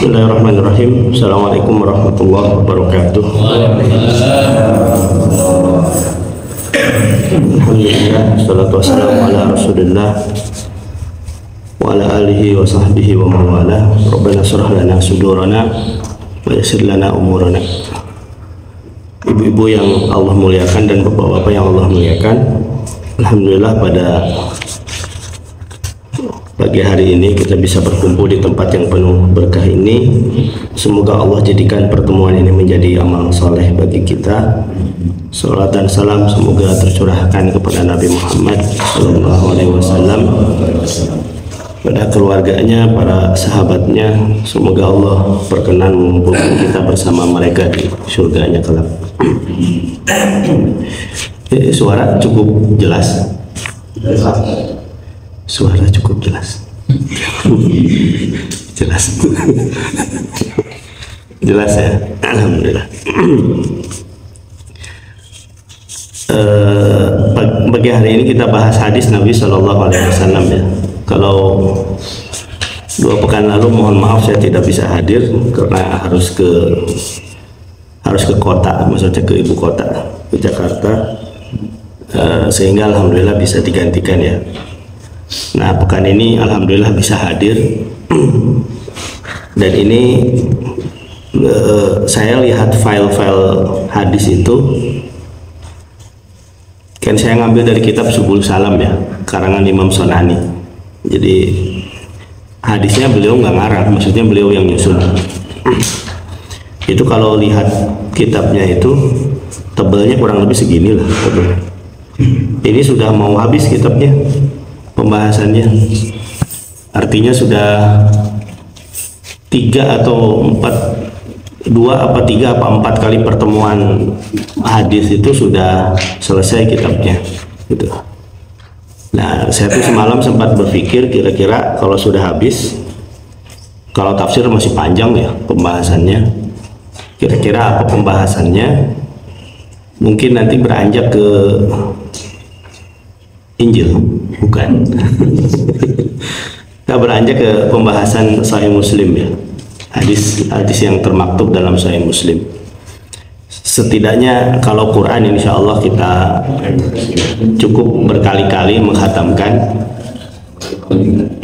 Bismillahirrahmanirrahim. Assalamualaikum warahmatullahi wabarakatuh. Alhamdulillah, salatu wassalamu ala rasulillah wa ala alihi wa sahbihi wa mawala. Rabbana shrah lana sudurana wa yassir lana umurana. Ibu-ibu yang Allah muliakan dan bapak-bapak yang Allah muliakan, alhamdulillah pada pagi hari ini kita bisa berkumpul di tempat yang penuh berkah ini. Semoga Allah jadikan pertemuan ini menjadi amal soleh bagi kita. Salat dan salam semoga tercurahkan kepada Nabi Muhammad SAW, pada keluarganya, para sahabatnya. Semoga Allah berkenan mengumpulkan kita bersama mereka di surganya kelak. Suara cukup jelas? Suara cukup jelas. Jelas. Jelas ya. Alhamdulillah. Pagi hari ini kita bahas hadis Nabi Shallallahu Alaihi Wasallam ya. Kalau 2 pekan lalu mohon maaf saya tidak bisa hadir karena harus ke kota, maksudnya ke ibu kota, ke Jakarta, sehingga alhamdulillah bisa digantikan ya. Nah, pekan ini alhamdulillah bisa hadir. Dan ini saya lihat file-file hadis itu, kan saya ngambil dari kitab Subul Salam ya, karangan Imam Sonani. Jadi hadisnya beliau nggak ngarang, maksudnya beliau yang nyusun. Itu kalau lihat kitabnya itu tebalnya kurang lebih segini lah tebal. Ini sudah mau habis kitabnya, pembahasannya, artinya sudah 3 atau 4 kali pertemuan hadis itu sudah selesai kitabnya gitu. Nah, saya tuh semalam sempat berpikir kira-kira kalau sudah habis, kalau tafsir masih panjang ya pembahasannya, kira-kira apa pembahasannya, mungkin nanti beranjak ke Injil, bukan? Kita beranjak ke pembahasan Sahih Muslim ya, hadis yang termaktub dalam Sahih Muslim. Setidaknya kalau Quran insya Allah kita cukup berkali-kali menghatamkan,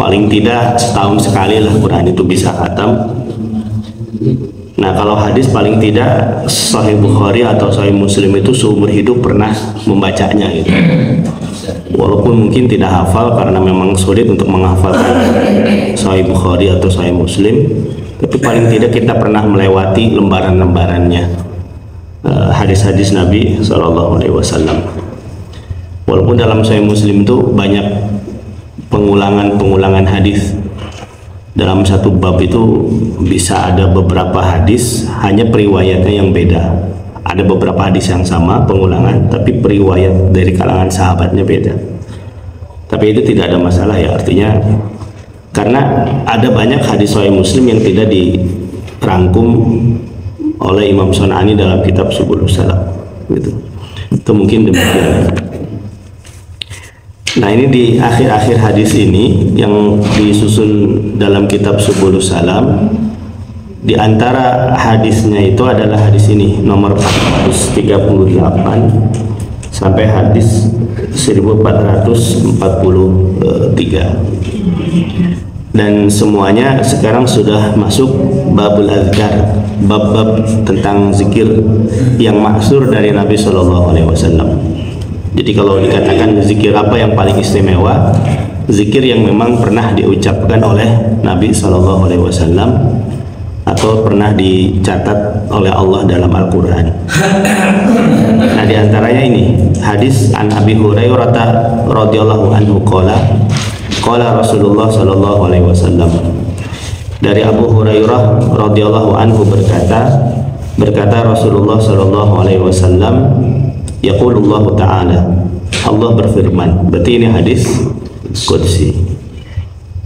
paling tidak setahun sekali lah Quran itu bisa khatam. Nah, kalau hadis paling tidak Sahih Bukhari atau Sahih Muslim itu seumur hidup pernah membacanya gitu. Walaupun mungkin tidak hafal karena memang sulit untuk menghafalkan Sahih Bukhari atau Sahih Muslim, tapi paling tidak kita pernah melewati lembaran-lembarannya, hadis-hadis Nabi SAW. Walaupun dalam Sahih Muslim itu banyak pengulangan hadis. Dalam satu bab itu bisa ada beberapa hadis, hanya periwayatnya yang beda. Ada beberapa hadis yang sama pengulangan, tapi periwayat dari kalangan sahabatnya beda. Tapi itu tidak ada masalah ya, artinya karena ada banyak hadis Sahih Muslim yang tidak dirangkum oleh Imam Sonani dalam kitab Subul Salam gitu. Itu mungkin demikian. Nah, ini di akhir-akhir hadis ini yang disusun dalam kitab Subul Salam, di antara hadisnya itu adalah hadis ini nomor 438 sampai hadis 1443, dan semuanya sekarang sudah masuk babul azkar, bab-bab tentang zikir yang maksur dari Nabi Shallallahu Alaihi Wasallam. Jadi kalau dikatakan zikir apa yang paling istimewa, zikir yang memang pernah diucapkan oleh Nabi Shallallahu Alaihi Wasallam atau pernah dicatat oleh Allah dalam Al-Quran. Nah, diantaranya ini hadis an Abi Hurairah radhiyallahu anhu qala Rasulullah Shallallahu Alaihi Wasallam. Dari Abu Hurairah radhiyallahu anhu berkata Rasulullah Shallallahu Alaihi Wasallam, yaqulullah ta'ala, Allah berfirman. Berarti ini hadis qudsi.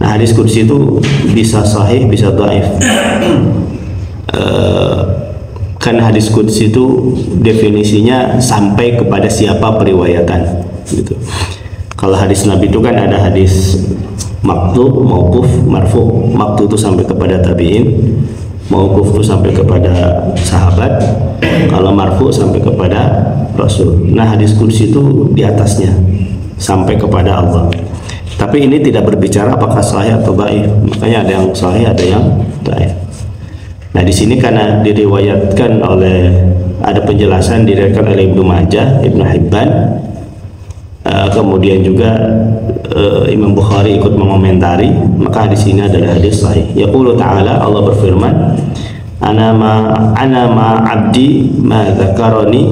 Nah, hadis qudsi itu bisa sahih, bisa dhaif. Kan hadis qudsi itu definisinya sampai kepada siapa periwayatan gitu. Kalau hadis Nabi itu kan ada hadis Maqtu, mauquf, marfu. Maqtu itu sampai kepada tabi'in, mauquf itu sampai kepada sahabat, kalau marfu sampai kepada Rasul. Nah, hadis kursi itu di atasnya sampai kepada Allah. Tapi ini tidak berbicara apakah sahih atau dhaif. Makanya ada yang sahih, ada yang dhaif. Nah, di sini karena diriwayatkan oleh, ada penjelasan diriwayatkan oleh Ibnu Majah, Ibnu Hibban, kemudian juga Imam Bukhari ikut mengomentari, maka di sini adalah hadis sahih. Yaqulu ta'ala, Allah berfirman, ana ma abdi ma dzakarani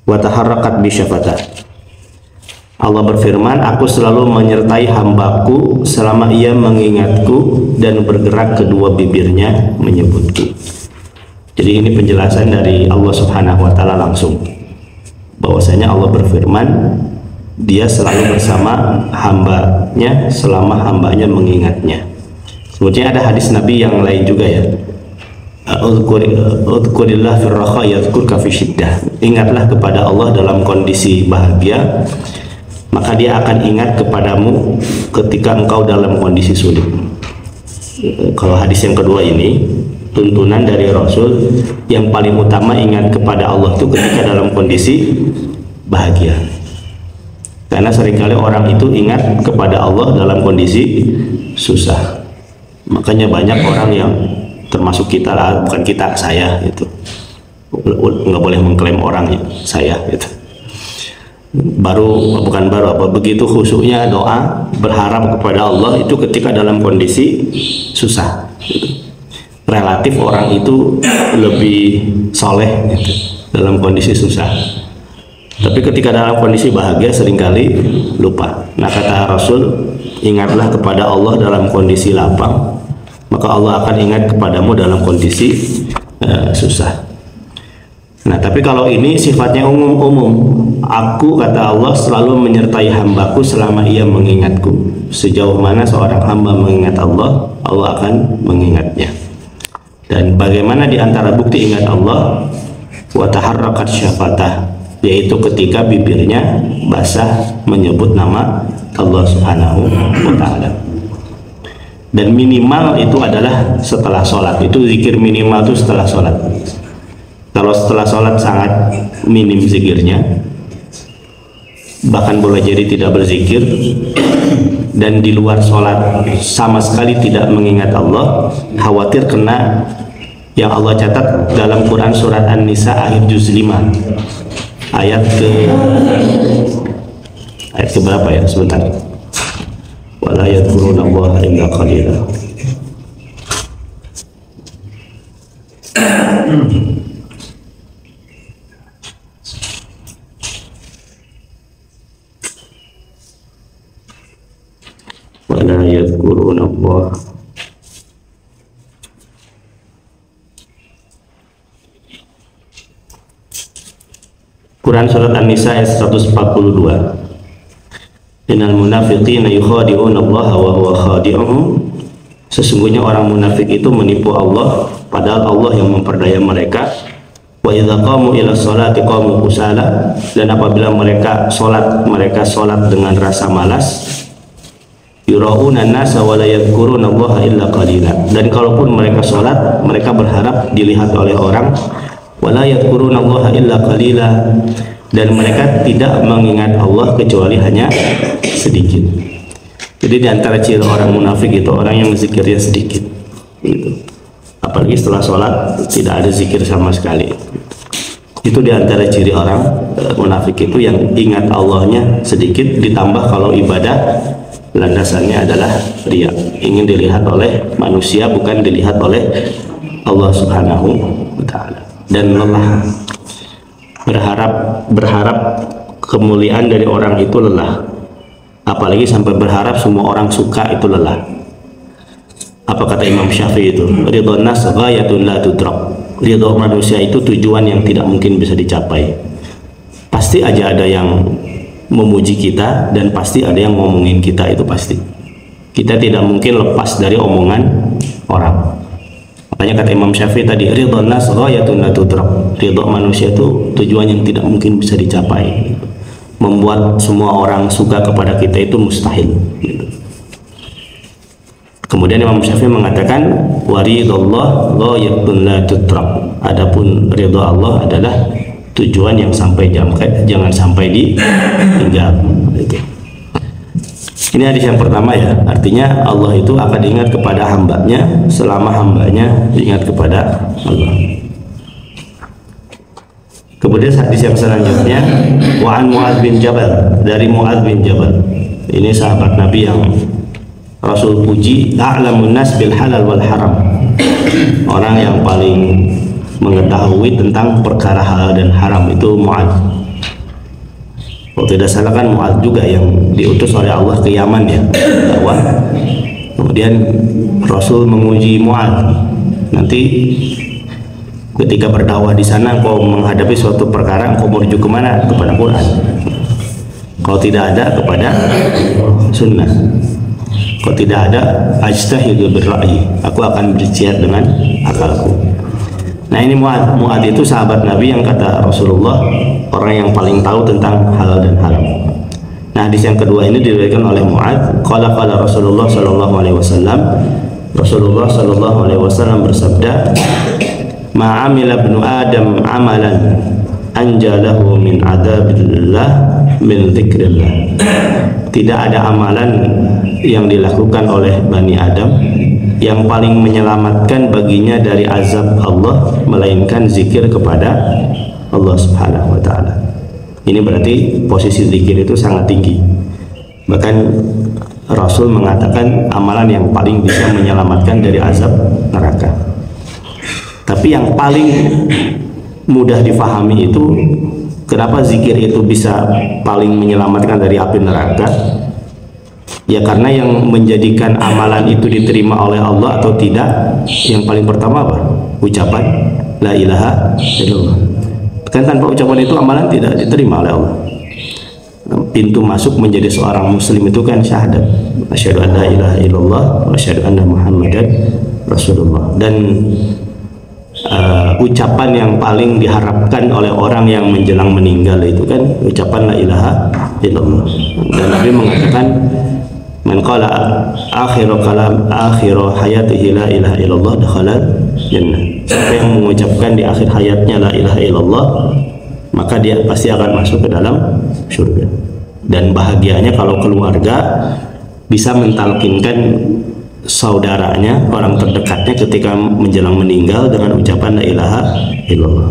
wa taharrakat bi syafatah. Allah berfirman, aku selalu menyertai hambaku selama ia mengingatku dan bergerak kedua bibirnya menyebutku. Jadi ini penjelasan dari Allah Subhanahu wa taala langsung, bahwasanya Allah berfirman, dia selalu bersama hambanya selama hambanya mengingatnya. Sebetulnya ada hadis Nabi yang lain juga ya, Udzurillah fir raha yadhkurka fi syiddah. Ingatlah kepada Allah dalam kondisi bahagia, maka dia akan ingat kepadamu ketika engkau dalam kondisi sulit. Kalau hadis yang kedua ini, tuntunan dari Rasul yang paling utama ingat kepada Allah itu ketika dalam kondisi bahagia. Karena seringkali orang itu ingat kepada Allah dalam kondisi susah. Makanya banyak orang yang, termasuk kita lah, bukan kita, saya itu nggak boleh mengklaim orang ya, saya gitu. Begitu khusyuknya doa berharap kepada Allah itu ketika dalam kondisi susah gitu. Relatif orang itu lebih soleh gitu, dalam kondisi susah. Tapi ketika dalam kondisi bahagia seringkali lupa. Nah, kata Rasul, ingatlah kepada Allah dalam kondisi lapang, maka Allah akan ingat kepadamu dalam kondisi susah. Nah, tapi kalau ini sifatnya umum-umum. Aku, kata Allah, selalu menyertai hambaku selama ia mengingatku. Sejauh mana seorang hamba mengingat Allah, Allah akan mengingatnya. Dan bagaimana di antara bukti ingat Allah? Wa taharrakat syafatah, yaitu ketika bibirnya basah menyebut nama Allah Subhanahu wa ta'ala. Dan minimal itu adalah setelah sholat. Itu zikir minimal itu setelah sholat. Kalau setelah sholat sangat minim zikirnya, bahkan boleh jadi tidak berzikir, dan di luar sholat sama sekali tidak mengingat Allah, khawatir kena yang Allah catat dalam Quran surat An-Nisa ayat juz 5 ayat ke berapa ya, sebentar, wala yadhkurunallaha illa qalila. Wala yadhkurunallaha Quran surat An-Nisa ayat 142. Innal munafiqina yukhadi'una Allah wa huwa khadi'uhum. Sesungguhnya orang munafik itu menipu Allah, padahal Allah yang memperdaya mereka. Wa idza qamu ila sholati qamu kusala. Dan apabila mereka salat dengan rasa malas. Yura'una an-nasa wa la yadhkuruna Allah illa qalila. Dan kalaupun mereka salat, mereka berharap dilihat oleh orang. Wala yadhkuruna Allah illa qalila, dan mereka tidak mengingat Allah kecuali hanya sedikit. Jadi di antara ciri orang munafik itu orang yang zikirnya sedikit gitu. Apalagi setelah sholat tidak ada zikir sama sekali. Itu di antara ciri orang munafik itu, yang ingat Allahnya sedikit, ditambah kalau ibadah landasannya adalah riya, ingin dilihat oleh manusia bukan dilihat oleh Allah Subhanahu wa ta'ala. Dan lelah, berharap kemuliaan dari orang itu lelah, apalagi sampai berharap semua orang suka, itu lelah. Apa kata Imam Syafi'i itu, ridhon nas ghayatun la tudrak. Ridho manusia itu tujuan yang tidak mungkin bisa dicapai. Pasti aja ada yang memuji kita, dan pasti ada yang ngomongin kita, itu pasti. Kita tidak mungkin lepas dari omongan orang. Makanya kata Imam Syafi'i tadi, ridha nas ghayatun la tudrak. Ridha manusia itu tujuan yang tidak mungkin bisa dicapai. Membuat semua orang suka kepada kita itu mustahil. Kemudian Imam Syafi'i mengatakan, waridullah ghayatun la tudrak. Adapun ridha Allah adalah tujuan yang jangan sampai ditinggal. Itu. Ini hadis yang pertama ya, artinya Allah itu akan ingat kepada hambanya selama hambanya ingat kepada Allah. Kemudian hadis yang selanjutnya, wa an Mu'adz bin Jabal, dari Mu'adz bin Jabal. Ini sahabat Nabi yang Rasul puji, a'lamun nas bil halal wal haram. Orang yang paling mengetahui tentang perkara halal dan haram itu Mu'adz. Kalau tidak salah kan Mu'adz juga yang diutus oleh Allah ke Yaman ya, dakwah. Kemudian Rasul menguji Mu'adz, nanti ketika berdakwah di sana engkau menghadapi suatu perkara, engkau menuju kemana? Kepada Quran. Kalau tidak ada, kepada Sunnah. Kalau tidak ada, ajtahidu birra'yi, aku akan berjihad dengan akalku. Nah ini Mu'adz itu sahabat Nabi yang kata Rasulullah orang yang paling tahu tentang halal dan haram. Nah hadis yang kedua ini diriwayatkan oleh Mu'adz, qala Rasulullah sallallahu alaihi wasallam, Rasulullah sallallahu alaihi wasallam bersabda, ma amila ibnu adam amalan anjalahu min adabillah min dzikrillah. Tidak ada amalan yang dilakukan oleh Bani Adam yang paling menyelamatkan baginya dari azab Allah melainkan zikir kepada Allah Subhanahu wa taala. Ini berarti posisi zikir itu sangat tinggi. Bahkan Rasul mengatakan amalan yang paling bisa menyelamatkan dari azab neraka. Tapi yang paling mudah difahami itu, kenapa zikir itu bisa paling menyelamatkan dari api neraka? Ya karena yang menjadikan amalan itu diterima oleh Allah atau tidak, yang paling pertama apa? Ucapan la ilaha illallah. Kan tanpa ucapan itu amalan tidak diterima oleh Allah. Pintu masuk menjadi seorang muslim itu kan syahadat, asyhadu an la ilaha illallah wa asyhadu anna muhammadan rasulullah. Dan ucapan yang paling diharapkan oleh orang yang menjelang meninggal itu kan ucapan la ilaha illallah. Dan Nabi mengatakan, man qala akhiru kalam akhiru hayatihi la ilaha illallah dakhala jannah. Siapa yang mengucapkan di akhir hayatnya la ilaha illallah, maka dia pasti akan masuk ke dalam surga. Dan bahagianya kalau keluarga bisa mentalkinkan saudaranya, orang terdekatnya ketika menjelang meninggal dengan ucapan la ilaha illallah.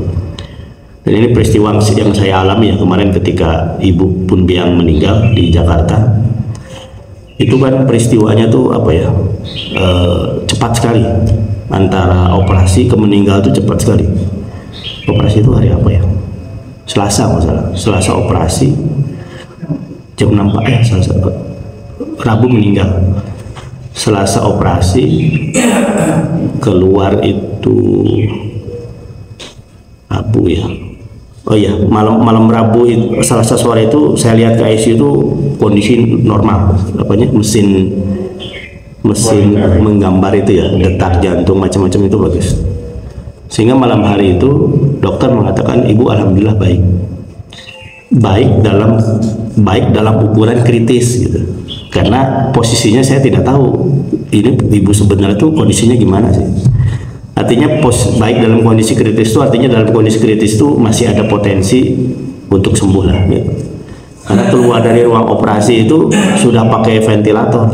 Dan ini peristiwa yang saya alami ya kemarin ketika Ibu Punbiang meninggal di Jakarta. Itu kan peristiwanya tuh apa ya, cepat sekali, antara operasi ke meninggal itu cepat sekali. Operasi itu hari apa ya? Selasa masalah. Selasa operasi jam 6 Selasa, Rabu meninggal. Selasa operasi, keluar itu Rabu ya. Oh iya, malam Rabu itu, Selasa sore itu saya lihat ke ICU itu kondisi normal, apanya mesin menggambar itu ya, detak jantung macam-macam itu bagus. Sehingga malam hari itu dokter mengatakan ibu alhamdulillah baik dalam ukuran kritis gitu. Karena posisinya saya tidak tahu ini ibu sebenarnya tuh kondisinya gimana sih. Artinya baik dalam kondisi kritis itu artinya dalam kondisi kritis itu masih ada potensi untuk sembuh lah gitu. Karena keluar dari ruang operasi itu sudah pakai ventilator.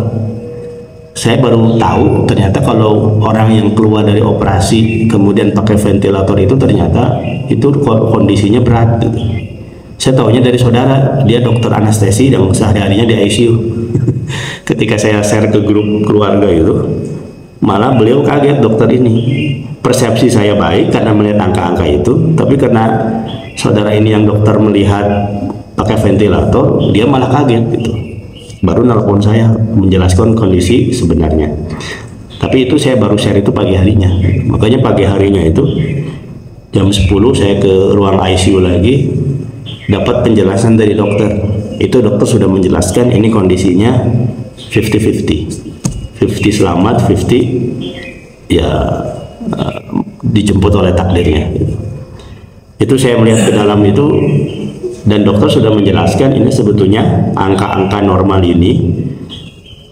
Saya baru tahu ternyata kalau orang yang keluar dari operasi kemudian pakai ventilator itu ternyata itu kondisinya berat gitu. Saya tahunya dari saudara, dia dokter anestesi dan sehari-harinya di ICU. Ketika saya share ke grup keluarga itu, malah beliau kaget dokter ini. Persepsi saya baik karena melihat angka-angka itu, tapi karena saudara ini yang dokter melihat pakai ventilator, dia malah kaget gitu. Baru nelpon saya menjelaskan kondisi sebenarnya. Tapi itu saya baru share itu pagi harinya. Makanya pagi harinya itu jam 10 saya ke ruang ICU lagi, dapat penjelasan dari dokter. Itu dokter sudah menjelaskan ini kondisinya 50-50. 50 selamat, 50 ya dijemput oleh takdirnya. Itu saya melihat ke dalam itu, dan dokter sudah menjelaskan ini sebetulnya angka-angka normal ini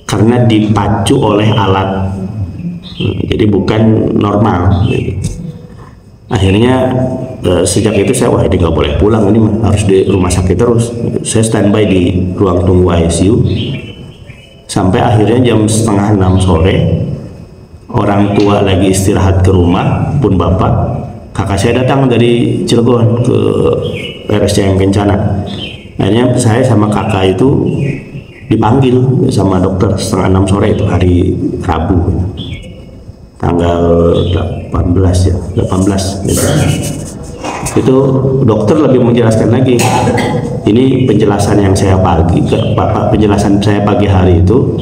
karena dipacu oleh alat, jadi bukan normal. Akhirnya sejak itu saya, wah ini nggak boleh pulang, ini harus di rumah sakit terus. Saya standby di ruang tunggu ICU sampai akhirnya jam 5:30 sore, orang tua lagi istirahat ke rumah, pun bapak, kakak saya datang dari Cilegon ke RSCM Kencana. Akhirnya saya sama kakak itu dipanggil sama dokter 5:30 sore, itu hari Rabu tanggal 18 ya, 18 gitu. Itu dokter lebih menjelaskan lagi. Ini penjelasan yang saya penjelasan saya pagi hari itu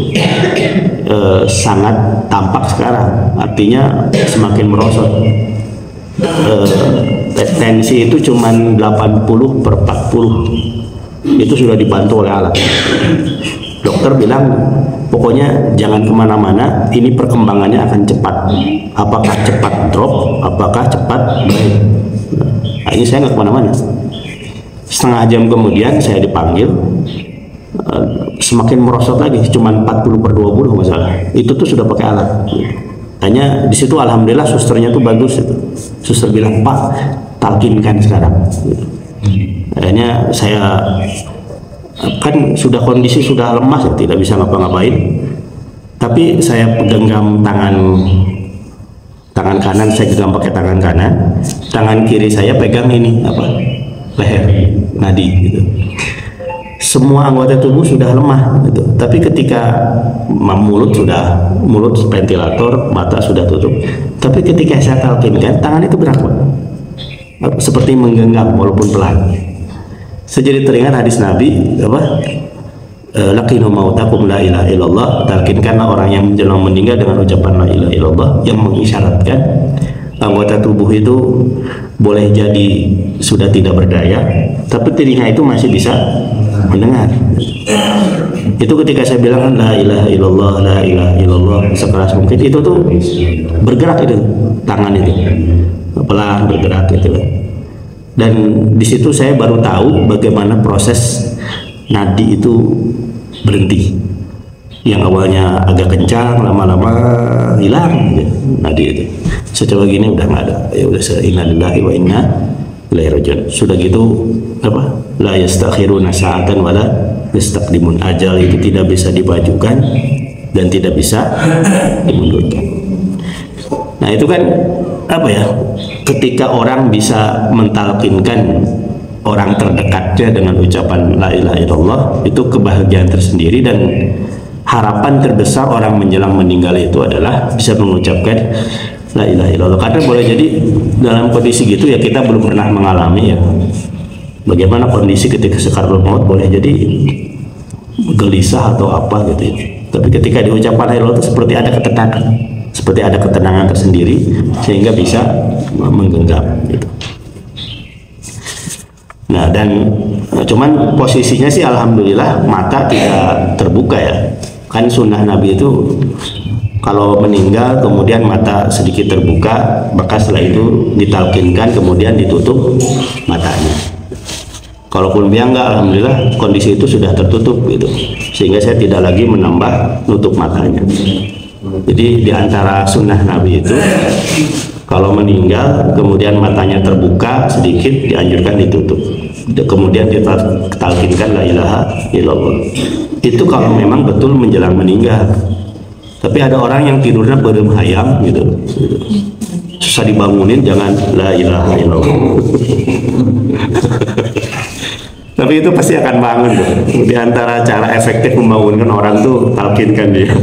sangat tampak sekarang, artinya semakin merosot. Tensi itu cuma 80/40, itu sudah dibantu oleh alat. Dokter bilang pokoknya jangan kemana-mana, ini perkembangannya akan cepat. Apakah cepat drop, apakah cepat baik. Nah, ini saya nggak kemana-mana. Setengah jam kemudian saya dipanggil, semakin merosot lagi, cuma 40/20 masalah. Itu tuh sudah pakai alat. Hanya di situ alhamdulillah susternya tuh bagus itu. Suster bilang, Pak, talkinkan sekarang. Akhirnya saya kan sudah kondisi sudah lemas ya, tidak bisa ngapa-ngapain. Tapi saya genggam tangan kanan, saya genggam pakai tangan kanan, tangan kiri saya pegang ini leher nadi gitu. Semua anggota tubuh sudah lemah gitu. Tapi ketika mulut ventilator, mata sudah tutup. Tapi ketika saya talkinkan, tangan itu gerak, Pak. Seperti menggenggam walaupun pelan. Saya jadi teringat hadis Nabi laqinu mautakum la ilaha illallah, talkinkanlah orang yang menjelang meninggal dengan ucapan la ilaha illallah, yang mengisyaratkan anggota tubuh itu boleh jadi sudah tidak berdaya, tapi telinga itu masih bisa mendengar. Itu ketika saya bilang la ilaha illallah, la ilaha illallah sekeras mungkin, itu tuh bergerak, itu tangan itu pelan bergerak gitu. Dan di situ saya baru tahu bagaimana proses nadi itu berhenti. Yang awalnya agak kencang, lama-lama hilang ya, nadi itu. Saya coba gini udah nggak ada. Ya udah, inna lillahi wa inna ilaihi rajiun. Sudah gitu la yastakhiruna sa'atan wala yastaqdimun. Ajal itu tidak bisa dibajukan dan tidak bisa dimundurkan. Nah itu kan ketika orang bisa mentalkinkan orang terdekatnya dengan ucapan la ilaha illallah, itu kebahagiaan tersendiri, dan harapan terbesar orang menjelang meninggal itu adalah bisa mengucapkan la ilaha illallah. Karena boleh jadi dalam kondisi gitu ya, kita belum pernah mengalami ya bagaimana kondisi ketika sakaratul maut, boleh jadi gelisah atau apa gitu ya. Tapi ketika diucapkan la ilaha illallah itu seperti ada ketenangan tersendiri sehingga bisa menggenggam gitu. Nah, dan cuman posisinya sih alhamdulillah mata tidak terbuka ya. Kan sunnah Nabi itu kalau meninggal kemudian mata sedikit terbuka, maka setelah itu ditalkinkan kemudian ditutup matanya. Kalaupun dia enggak, alhamdulillah kondisi itu sudah tertutup gitu, sehingga saya tidak lagi menambah nutup matanya. Jadi di antara sunnah Nabi itu kalau meninggal kemudian matanya terbuka sedikit, dianjurkan ditutup, kemudian ditalkinkan la ilaha illallah. Itu kalau memang betul menjelang meninggal. Tapi ada orang yang tidurnya berhayam gitu, susah dibangunin, jangan la ilaha illallah. Tapi itu pasti akan bangun tuh. Di antara cara efektif membangunkan orang tuh talkinkan dia.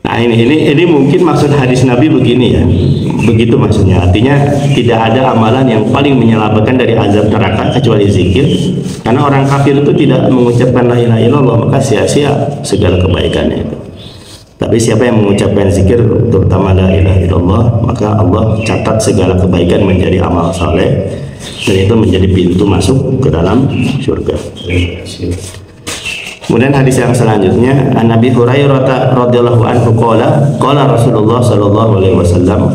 Nah ini mungkin maksud hadis Nabi begini ya, begitu maksudnya. Artinya tidak ada amalan yang paling menyelamatkan dari azab neraka kecuali zikir. Karena orang kafir itu tidak mengucapkan la ilaha illallah, maka sia-sia segala kebaikannya itu. Tapi siapa yang mengucapkan zikir, terutama la ilaha illallah, maka Allah catat segala kebaikan menjadi amal saleh, dan itu menjadi pintu masuk ke dalam surga. Kemudian hadis yang selanjutnya, An Abi Hurairah radhiyallahu anhu qala Rasulullah sallallahu alaihi wasallam,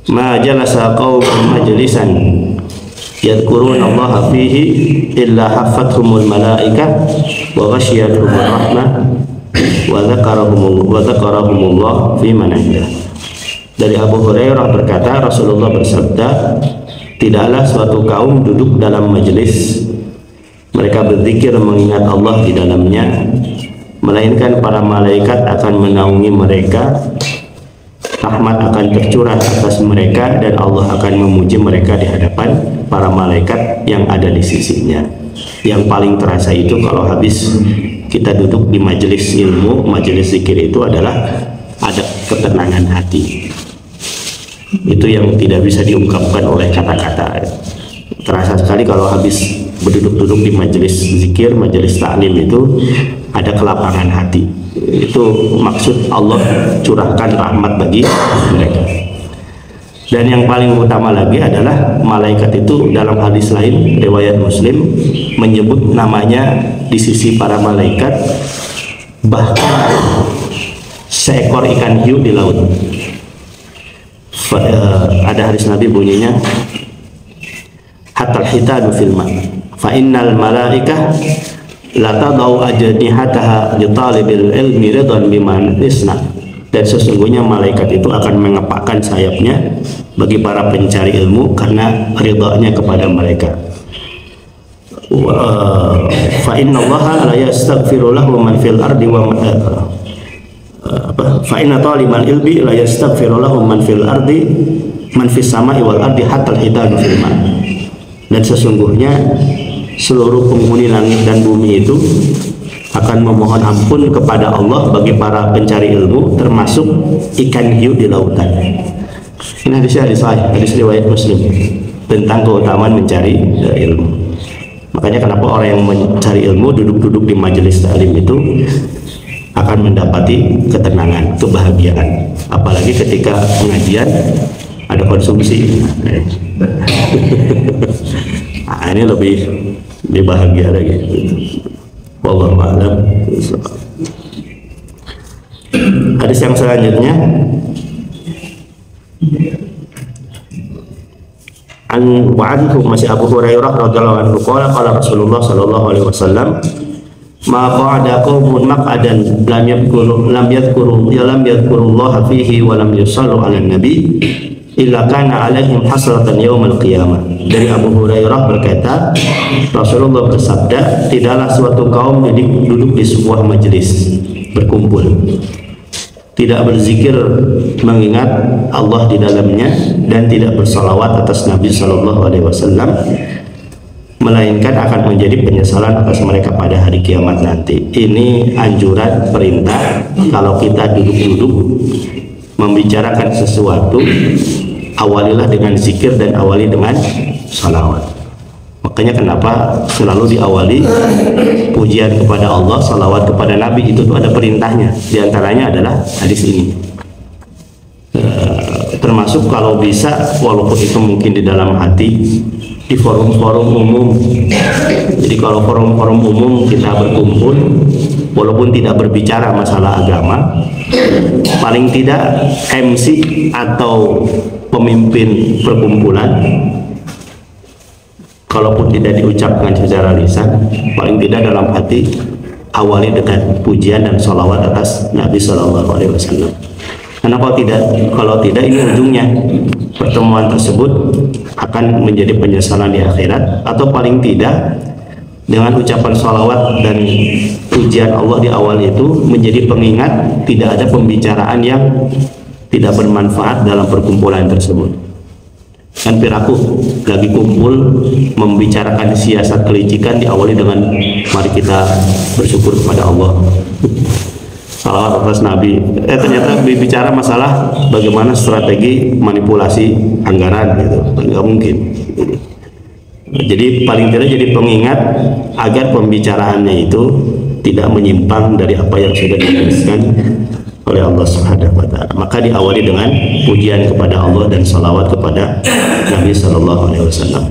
ma jalasa qaumun majlisan yadhkuruna Allah fihi illa haffathumul malaikah wa ghasyiyatuhumur rahmah wa dzakarahumullah fi man indah. Dari Abu Hurairah berkata, Rasulullah bersabda, tidaklah suatu kaum duduk dalam majelis mereka berzikir mengingat Allah di dalamnya, melainkan para malaikat akan menaungi mereka, rahmat akan tercurah atas mereka, dan Allah akan memuji mereka di hadapan para malaikat yang ada di sisinya. Yang paling terasa itu kalau habis kita duduk di majelis ilmu, majelis zikir, itu adalah ada ketenangan hati. Itu yang tidak bisa diungkapkan oleh kata-kata. Terasa sekali kalau habis berduduk-duduk di majelis zikir, majelis ta'lim, itu ada kelapangan hati. Itu maksud Allah curahkan rahmat bagi mereka. Dan yang paling utama lagi adalah malaikat itu dalam hadis lain riwayat Muslim menyebut namanya di sisi para malaikat bahkan seekor ikan hiu di laut. Ada hadis Nabi bunyinya, hatta hitanu fil ma fa innal malaikah la tadau ajnihataha li talibil ilmi ridan biman isna. Dan sesungguhnya malaikat itu akan mengepakkan sayapnya bagi para pencari ilmu karena ridanya kepada mereka. Fa innallaha la yastaghfiru lahu man fil ardi wa fa inna talibal ilmi la yastaghfiru lahu man fil ardi man fis samai wal ardi hatta hitanu fil ma. Dan sesungguhnya seluruh penghuni langit dan bumi itu akan memohon ampun kepada Allah bagi para pencari ilmu, termasuk ikan hiu di lautan. Ini hadis riwayat Muslim tentang keutamaan mencari ilmu. Makanya kenapa orang yang mencari ilmu duduk-duduk di majelis ta'lim itu akan mendapati ketenangan, kebahagiaan. Apalagi ketika pengajian ada konsumsi. Nah, ini lebih bahagia lagi. Wallahu a'lam. Hadis yang selanjutnya, anhu masih Abu Hurairah radhiyallahu anhu qala Rasulullah sallallahu alaihi wasallam, ma qa'ada qaumun maq'adan lam yadhkurullaha fihi wa lam yusallu 'alan nabi illa kana alaihim hasratan yaumal qiyamah. Dari Abu Hurairah berkata, Rasulullah bersabda, tidaklah suatu kaum duduk di sebuah majelis berkumpul, tidak berzikir mengingat Allah di dalamnya, dan tidak bersalawat atas Nabi Shallallahu Alaihi Wasallam, melainkan akan menjadi penyesalan atas mereka pada hari kiamat nanti. Ini anjuran, perintah, kalau kita duduk-duduk membicarakan sesuatu, awalilah dengan zikir dan awali dengan salawat. Makanya kenapa selalu diawali pujian kepada Allah, salawat kepada Nabi, itu tuh ada perintahnya. Di antaranya adalah hadis ini. Termasuk kalau bisa, walaupun itu mungkin di dalam hati, di forum-forum umum. Jadi kalau forum-forum umum kita berkumpul, walaupun tidak berbicara masalah agama, paling tidak MC atau pemimpin perkumpulan, kalaupun tidak diucapkan secara lisan, paling tidak dalam hati awali dengan pujian dan sholawat atas Nabi Shallallahu Alaihi Wasallam. Karena kalau tidak ini ujungnya pertemuan tersebut akan menjadi penyesalan di akhirat, atau paling tidak dengan ucapan sholawat dan pujian Allah di awal itu menjadi pengingat tidak ada pembicaraan yang tidak bermanfaat dalam perkumpulan tersebut. Kan piraku lagi kumpul membicarakan siasat kelicikan, diawali dengan mari kita bersyukur kepada Allah, salawat atas Nabi. Ternyata bicara masalah bagaimana strategi manipulasi anggaran, gitu, nggak mungkin. Jadi paling tidak jadi pengingat agar pembicaraannya itu tidak menyimpang dari apa yang sudah dituliskan oleh Allah Subhanahu wa Ta'ala. Maka diawali dengan pujian kepada Allah dan salawat kepada Nabi Sallallahu Alaihi Wasallam.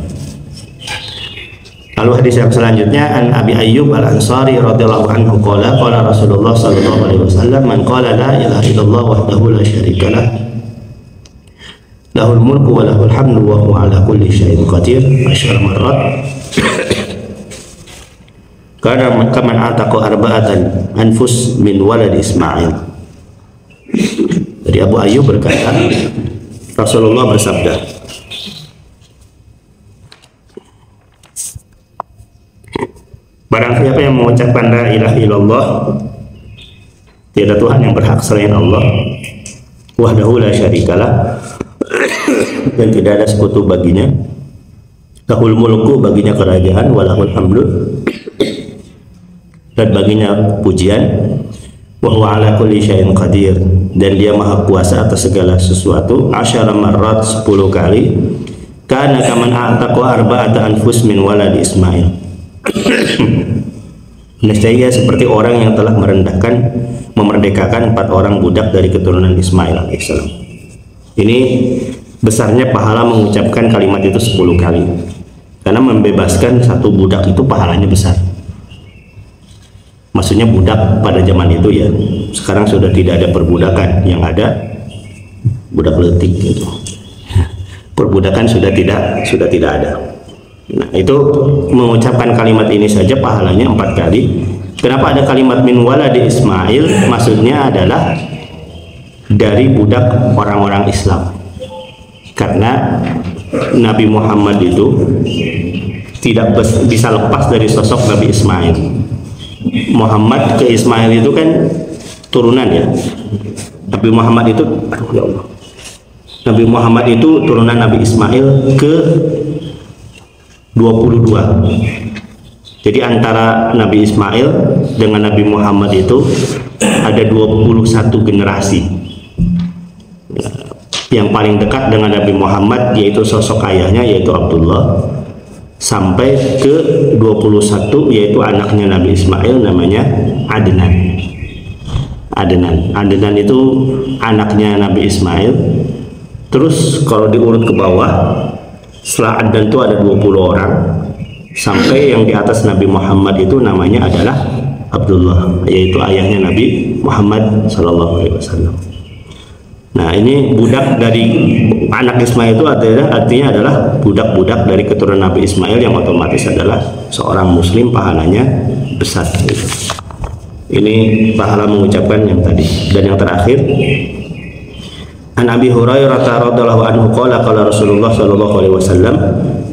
Lalu hadis yang selanjutnya an Abi Ayyub Al-Ansari radhiyallahu anhu qala qala Rasulullah sallallahu alaihi wasallam man qala la ilaha illallah wahdahu la syarikalah lahul mulku wa lahul hamdu wa huwa ala kulli syai'in qadir 10 marrat kana kaman ataqa arba'atan anfus min walad Ismail. Dari Abu Ayyub berkata, Rasulullah bersabda, barang siapa yang mengucapkan la ilaha illallah, tiada Tuhan yang berhak selain Allah, wahdahu la syarikalah, dan tidak ada sekutu baginya, lahul mulku, baginya kerajaan, walahul hamdu, dan baginya pujian, wa huwa ala kulli syai'in qadir, dan dia maha kuasa atas segala sesuatu, 10 marrat 10 kali, kana kaman a'taqa arba'ata anfus min walad Ismail. Nescaya seperti orang yang telah memerdekakan 4 orang budak dari keturunan Ismail alaihissalam. Ini besarnya pahala mengucapkan kalimat itu 10 kali, karena membebaskan satu budak itu pahalanya besar. Maksudnya budak pada zaman itu ya, sekarang sudah tidak ada perbudakan, yang ada budak letik gitu. Perbudakan sudah tidak ada. Nah, itu mengucapkan kalimat ini saja pahalanya 4 kali. Kenapa ada kalimat min waladi Ismail? Maksudnya adalah dari budak orang-orang Islam. Karena Nabi Muhammad itu tidak bisa lepas dari sosok Nabi Ismail. Muhammad ke Ismail itu kan turunan ya. Nabi Muhammad itu, aduh ya Allah, Nabi Muhammad itu turunan Nabi Ismail ke 22. Jadi antara Nabi Ismail dengan Nabi Muhammad itu ada 21 generasi. Yang paling dekat dengan Nabi Muhammad yaitu sosok ayahnya, yaitu Abdullah, sampai ke 21 yaitu anaknya Nabi Ismail, namanya Adnan. Adnan itu anaknya Nabi Ismail. Terus kalau diurut ke bawah, setelah Adnan itu ada 20 orang, sampai yang di atas Nabi Muhammad itu namanya adalah Abdullah, yaitu ayahnya Nabi Muhammad sallallahu alaihi wasallam. Nah, ini budak dari anak Ismail itu artinya adalah budak-budak dari keturunan Nabi Ismail, yang otomatis adalah seorang muslim, pahalanya besar gitu. Ini pahala mengucapkan yang tadi. Dan yang terakhir, an Abi Hurairah radhiyallahu anhu qala qala Rasulullah sallallahu alaihi wasallam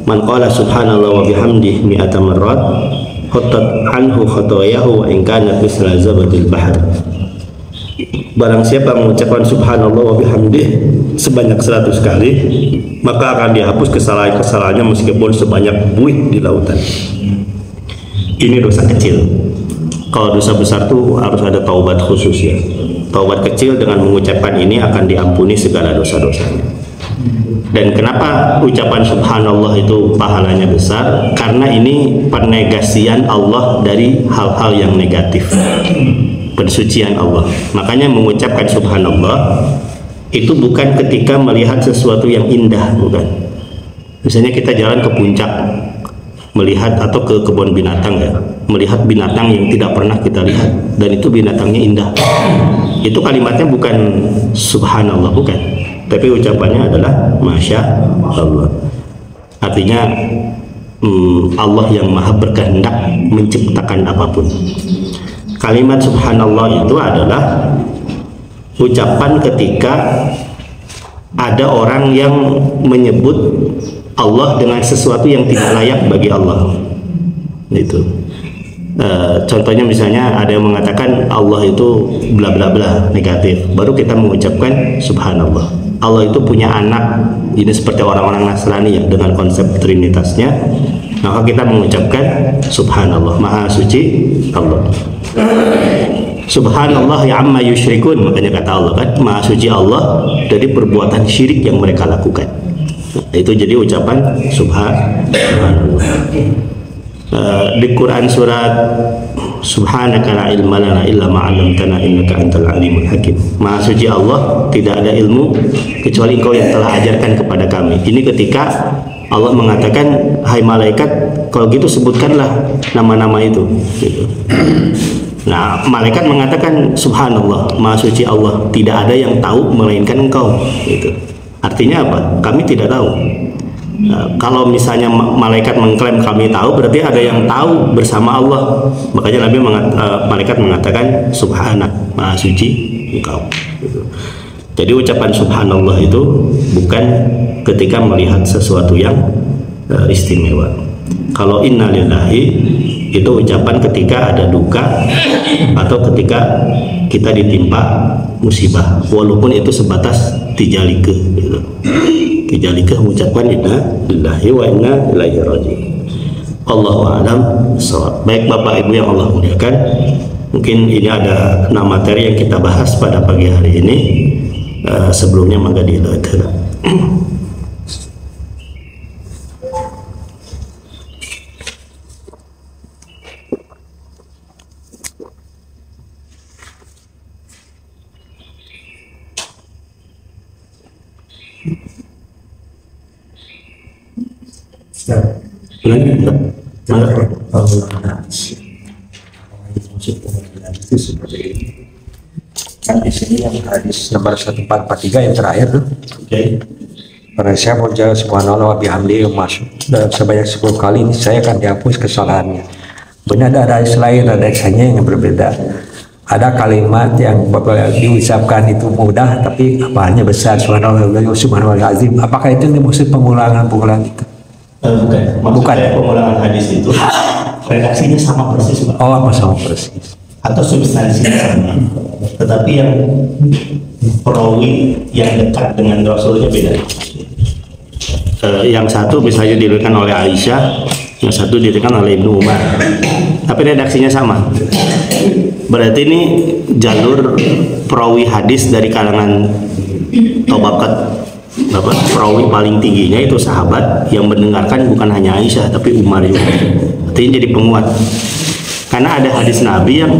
man qala subhanallah wa bihamdihi mi'ata marrat khattat anhu khatayahu wa in kanat misla zabadil bahr. Barang siapa mengucapkan subhanallah wa bihamdih sebanyak 100 kali, maka akan dihapus kesalahan-kesalahannya meskipun sebanyak buih di lautan. Ini dosa kecil. Kalau dosa besar tuh harus ada taubat khusus ya. Taubat kecil dengan mengucapkan ini akan diampuni segala dosa-dosanya. Dan kenapa ucapan subhanallah itu pahalanya besar? Karena ini penegasian Allah dari hal-hal yang negatif, pensucian Allah. Makanya mengucapkan subhanallah itu bukan ketika melihat sesuatu yang indah, bukan. Misalnya kita jalan ke puncak melihat, atau ke kebun binatang ya, melihat binatang yang tidak pernah kita lihat dan itu binatangnya indah, itu kalimatnya bukan subhanallah, bukan, tapi ucapannya adalah masya Allah. Artinya Allah yang maha berkehendak menciptakan apapun. Kalimat subhanallah itu adalah ucapan ketika ada orang yang menyebut Allah dengan sesuatu yang tidak layak bagi Allah. Itu contohnya misalnya ada yang mengatakan Allah itu bla bla bla, negatif, baru kita mengucapkan subhanallah. Allah itu punya anak, ini seperti orang-orang Nasrani ya, dengan konsep trinitasnya, maka kita mengucapkan subhanallah, maha suci Allah. Subhanallah ya amma yusyrikun, makanya kata Allah kan, maha suci Allah dari perbuatan syirik yang mereka lakukan. Itu jadi ucapan subhanallah. Di Quran surat subhanaka la ilma lana illa ma 'allamtana innaka antal alimul hakim. Maha suci Allah, tidak ada ilmu kecuali Engkau yang telah ajarkan kepada kami. Ini ketika Allah mengatakan, hai malaikat, kalau gitu sebutkanlah nama-nama itu. Gitu. Nah, malaikat mengatakan, subhanallah, maha suci Allah, tidak ada yang tahu melainkan engkau. Gitu. Artinya apa? Kami tidak tahu. Kalau misalnya malaikat mengklaim kami tahu, berarti ada yang tahu bersama Allah. Makanya malaikat mengatakan, subhanak, maha suci engkau. Gitu. Jadi ucapan subhanallah itu bukan ketika melihat sesuatu yang istimewa. Kalau innalillahi itu ucapan ketika ada duka atau ketika kita ditimpa musibah, walaupun itu sebatas tijalike gitu. Tijalike mengucapkan inna lillahi wa inna ilaihi raji'un. Allahu a'lam bishawab. Baik Bapak Ibu yang Allah muliakan, mungkin ini ada 6 materi yang kita bahas pada pagi hari ini. Sebelumnya mangga dilakukan. Kan di sini yang hadis nomor 1443 yang terakhir tuh. Oke. Karena saya mau jawab subhanallah wa bihamdihi masuk dalam sebanyak 10 kali ini saya akan dihapus kesalahannya. Benar ada hadis lain, ada hadisnya yang berbeda. Ada kalimat yang diucapkan itu mudah tapi apalnya besar, subhanallah subhanallah azim. Apakah itu yang dimaksud pengulangan itu? Bukan. Pengulangan hadis itu redaksinya sama persis, Pak. Oh, sama persis. Atau substansinya sama, tetapi yang perawi yang dekat dengan Rasulnya beda. Yang satu misalnya diriwayatkan oleh Aisyah, yang satu diriwayatkan oleh Ibnu Umar, tapi redaksinya sama. Berarti ini jalur perawi hadis dari kalangan tobakat perawi paling tingginya itu sahabat yang mendengarkan bukan hanya Aisyah tapi Umar juga. Artinya jadi penguat. Karena ada hadis Nabi yang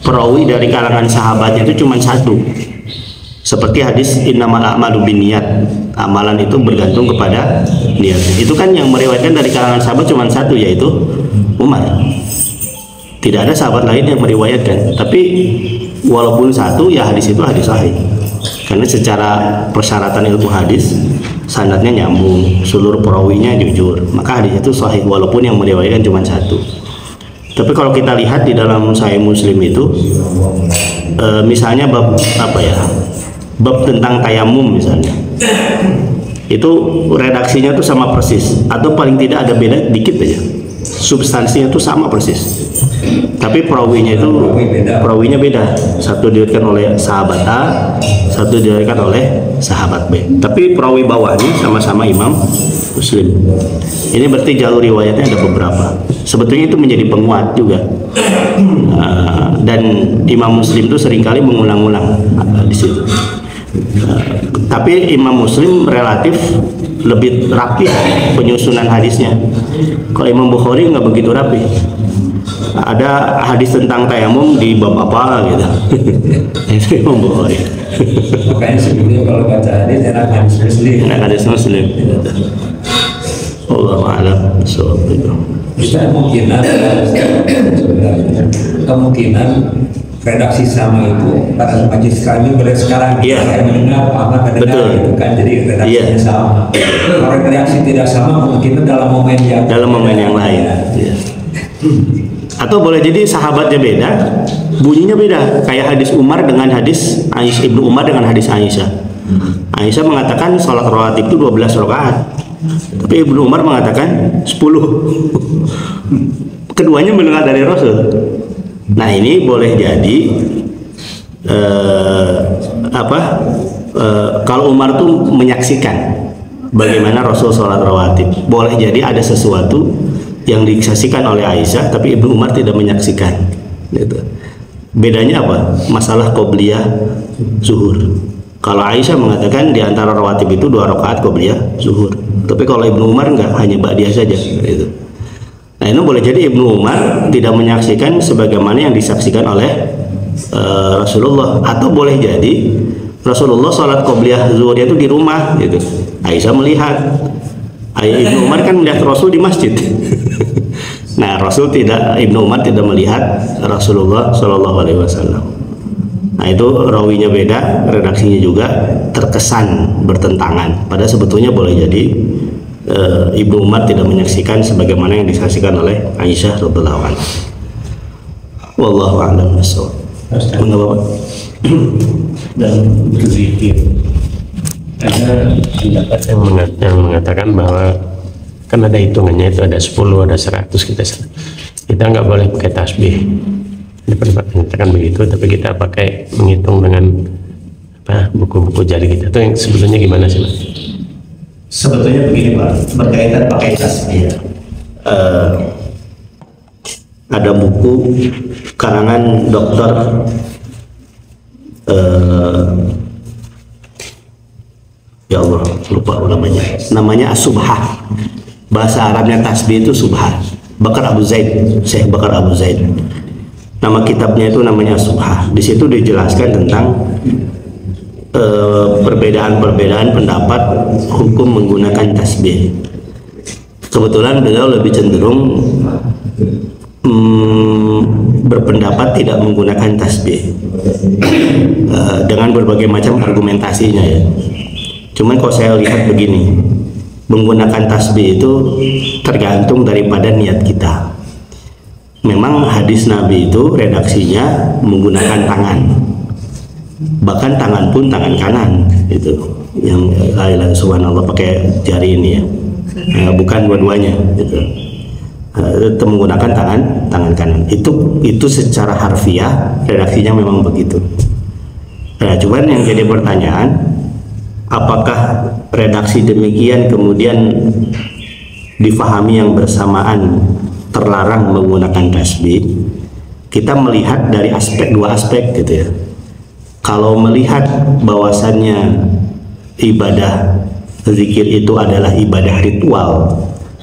perawi dari kalangan sahabatnya itu cuma satu. Seperti hadis innamal a'malu binniyat. Amalan itu bergantung kepada niat. Itu kan yang meriwayatkan dari kalangan sahabat cuma satu, yaitu Umar. Tidak ada sahabat lain yang meriwayatkan. Tapi walaupun satu, ya hadis itu hadis sahih. Karena secara persyaratan ilmu hadis sanadnya nyambung, seluruh perawinya jujur, maka hadis itu sahih walaupun yang meriwayatkan cuma satu. Tapi kalau kita lihat di dalam Sahih Muslim itu, misalnya bab bab tentang tayamum misalnya, itu redaksinya tuh sama persis, atau paling tidak ada beda dikit aja. Substansinya tuh sama persis, tapi perawinya beda. Satu diriwayatkan oleh sahabat A, satu diriwayatkan oleh sahabat B. Tapi perawi bawahnya sama-sama Imam Muslim. Ini berarti jalur riwayatnya ada beberapa. Sebetulnya itu menjadi penguat juga. Dan Imam Muslim itu seringkali mengulang-ulang di situ. Tapi Imam Muslim relatif lebih rapi penyusunan hadisnya. Kalau Imam Bukhari nggak begitu rapi. Ada hadis tentang tayamum di bab apa gitu. Itu Imam Bukhari. Makanya sebetulnya kalau baca hadis enak hadis Muslim. Enak hadis Muslim. Allahu a'lam bishawab. Bisa kemungkinan redaksi sama itu pada majelis kami mulai sekarang saya mendengar Ahmad mendengar itu kan, jadi redaksinya sama. Kalau redaksi tidak sama mungkin dalam momen yang lain. Ya. Atau boleh jadi sahabatnya beda, bunyinya beda, kayak hadis Umar dengan hadis Aisyah, Ibnu Umar dengan hadis Aisyah. Aisyah mengatakan sholat rawatib itu 12 rakaat, tapi Ibnu Umar mengatakan 10. Keduanya mendengar dari Rasul. Nah ini boleh jadi kalau Umar tuh menyaksikan bagaimana Rasul sholat rawatib, boleh jadi ada sesuatu yang disaksikan oleh Aisyah tapi Ibnu Umar tidak menyaksikan gitu. Bedanya apa? Masalah qobliyah zuhur. Kalau Aisyah mengatakan di antara rawatib itu 2 rakaat qobliyah zuhur, tapi kalau Ibnu Umar enggak, hanya ba'diyah saja gitu. Nah ini boleh jadi Ibnu Umar tidak menyaksikan sebagaimana yang disaksikan oleh Rasulullah, atau boleh jadi Rasulullah sholat qobliyah zuhur itu di rumah gitu. Aisyah melihat, Ibnu Umar kan melihat Rasul di masjid. Nah, Ibnu Umar tidak melihat Rasulullah Shallallahu Alaihi Wasallam. Nah, itu rawinya beda, redaksinya juga terkesan bertentangan. Padahal sebetulnya boleh jadi Ibnu Umar tidak menyaksikan sebagaimana yang disaksikan oleh Aisyah radhiyallahu anha. Wallahu a'lam bishawab. Mengapa? Dan berzikir. Ada pendapat yang mengatakan bahwa kan ada hitungannya, itu ada 10, ada 100, kita nggak boleh pakai tasbih. Ada pendapat yang mengatakan begitu, tapi kita pakai menghitung dengan buku-buku jari kita. Itu yang sebetulnya gimana sih, Pak? Sebetulnya begini, Pak, berkaitan pakai tasbih. Ada buku karangan dokter ya Allah lupa namanya As-Subhah, bahasa Arabnya tasbih itu subhah. Bakar Abu Zaid, Syekh Bakar Abu Zaid, nama kitabnya itu namanya As-Subhah. Di situ dijelaskan tentang perbedaan pendapat hukum menggunakan tasbih. Kebetulan beliau lebih cenderung berpendapat tidak menggunakan tasbih dengan berbagai macam argumentasinya ya. Cuman kalau saya lihat begini, menggunakan tasbih itu tergantung daripada niat kita. Memang hadis Nabi itu redaksinya menggunakan tangan, bahkan tangan pun tangan kanan itu yang subhanallah pakai jari ini ya, bukan dua-duanya gitu. Itu menggunakan tangan kanan. Itu secara harfiah redaksinya memang begitu. Nah, cuman yang jadi pertanyaan, apakah redaksi demikian kemudian difahami yang bersamaan terlarang menggunakan tasbih? Kita melihat dari dua aspek gitu ya. Kalau melihat bahwasannya ibadah zikir itu adalah ibadah ritual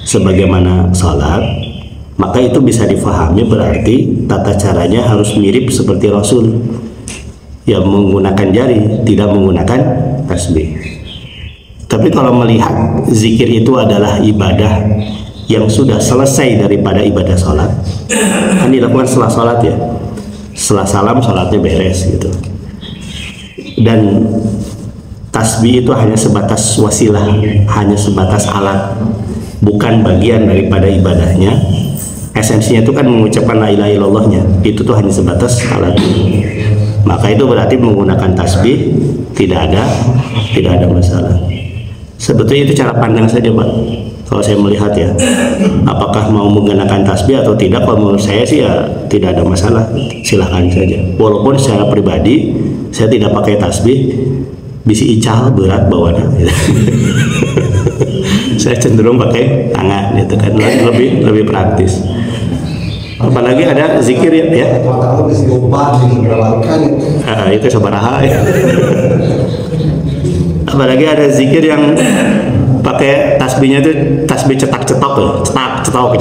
sebagaimana salat, maka itu bisa difahami berarti tata caranya harus mirip seperti Rasul yang menggunakan jari, tidak menggunakan tasbih. Tapi kalau melihat zikir itu adalah ibadah yang sudah selesai daripada ibadah sholat, kan dilakukan setelah sholat ya, setelah salam sholatnya beres gitu, dan tasbih itu hanya sebatas wasilah, hanya sebatas alat, bukan bagian daripada ibadahnya. Esensinya itu kan mengucapkan la ilaha illallahnya, itu tuh hanya sebatas alat. Maka itu berarti menggunakan tasbih tidak ada masalah. Sebetulnya itu cara pandang saja, Pak. Kalau saya melihat ya, apakah mau menggunakan tasbih atau tidak, kalau menurut saya sih ya tidak ada masalah, silahkan saja. Walaupun secara pribadi saya tidak pakai tasbih, bisi ical berat bawahnya gitu. Saya cenderung pakai tangan gitu kan, lebih praktis. Apalagi ada zikir ya. Itu sabaraha ya. Apalagi ada zikir yang pakai tasbihnya itu tasbih cetak-cetok tuh, cetak. Kalau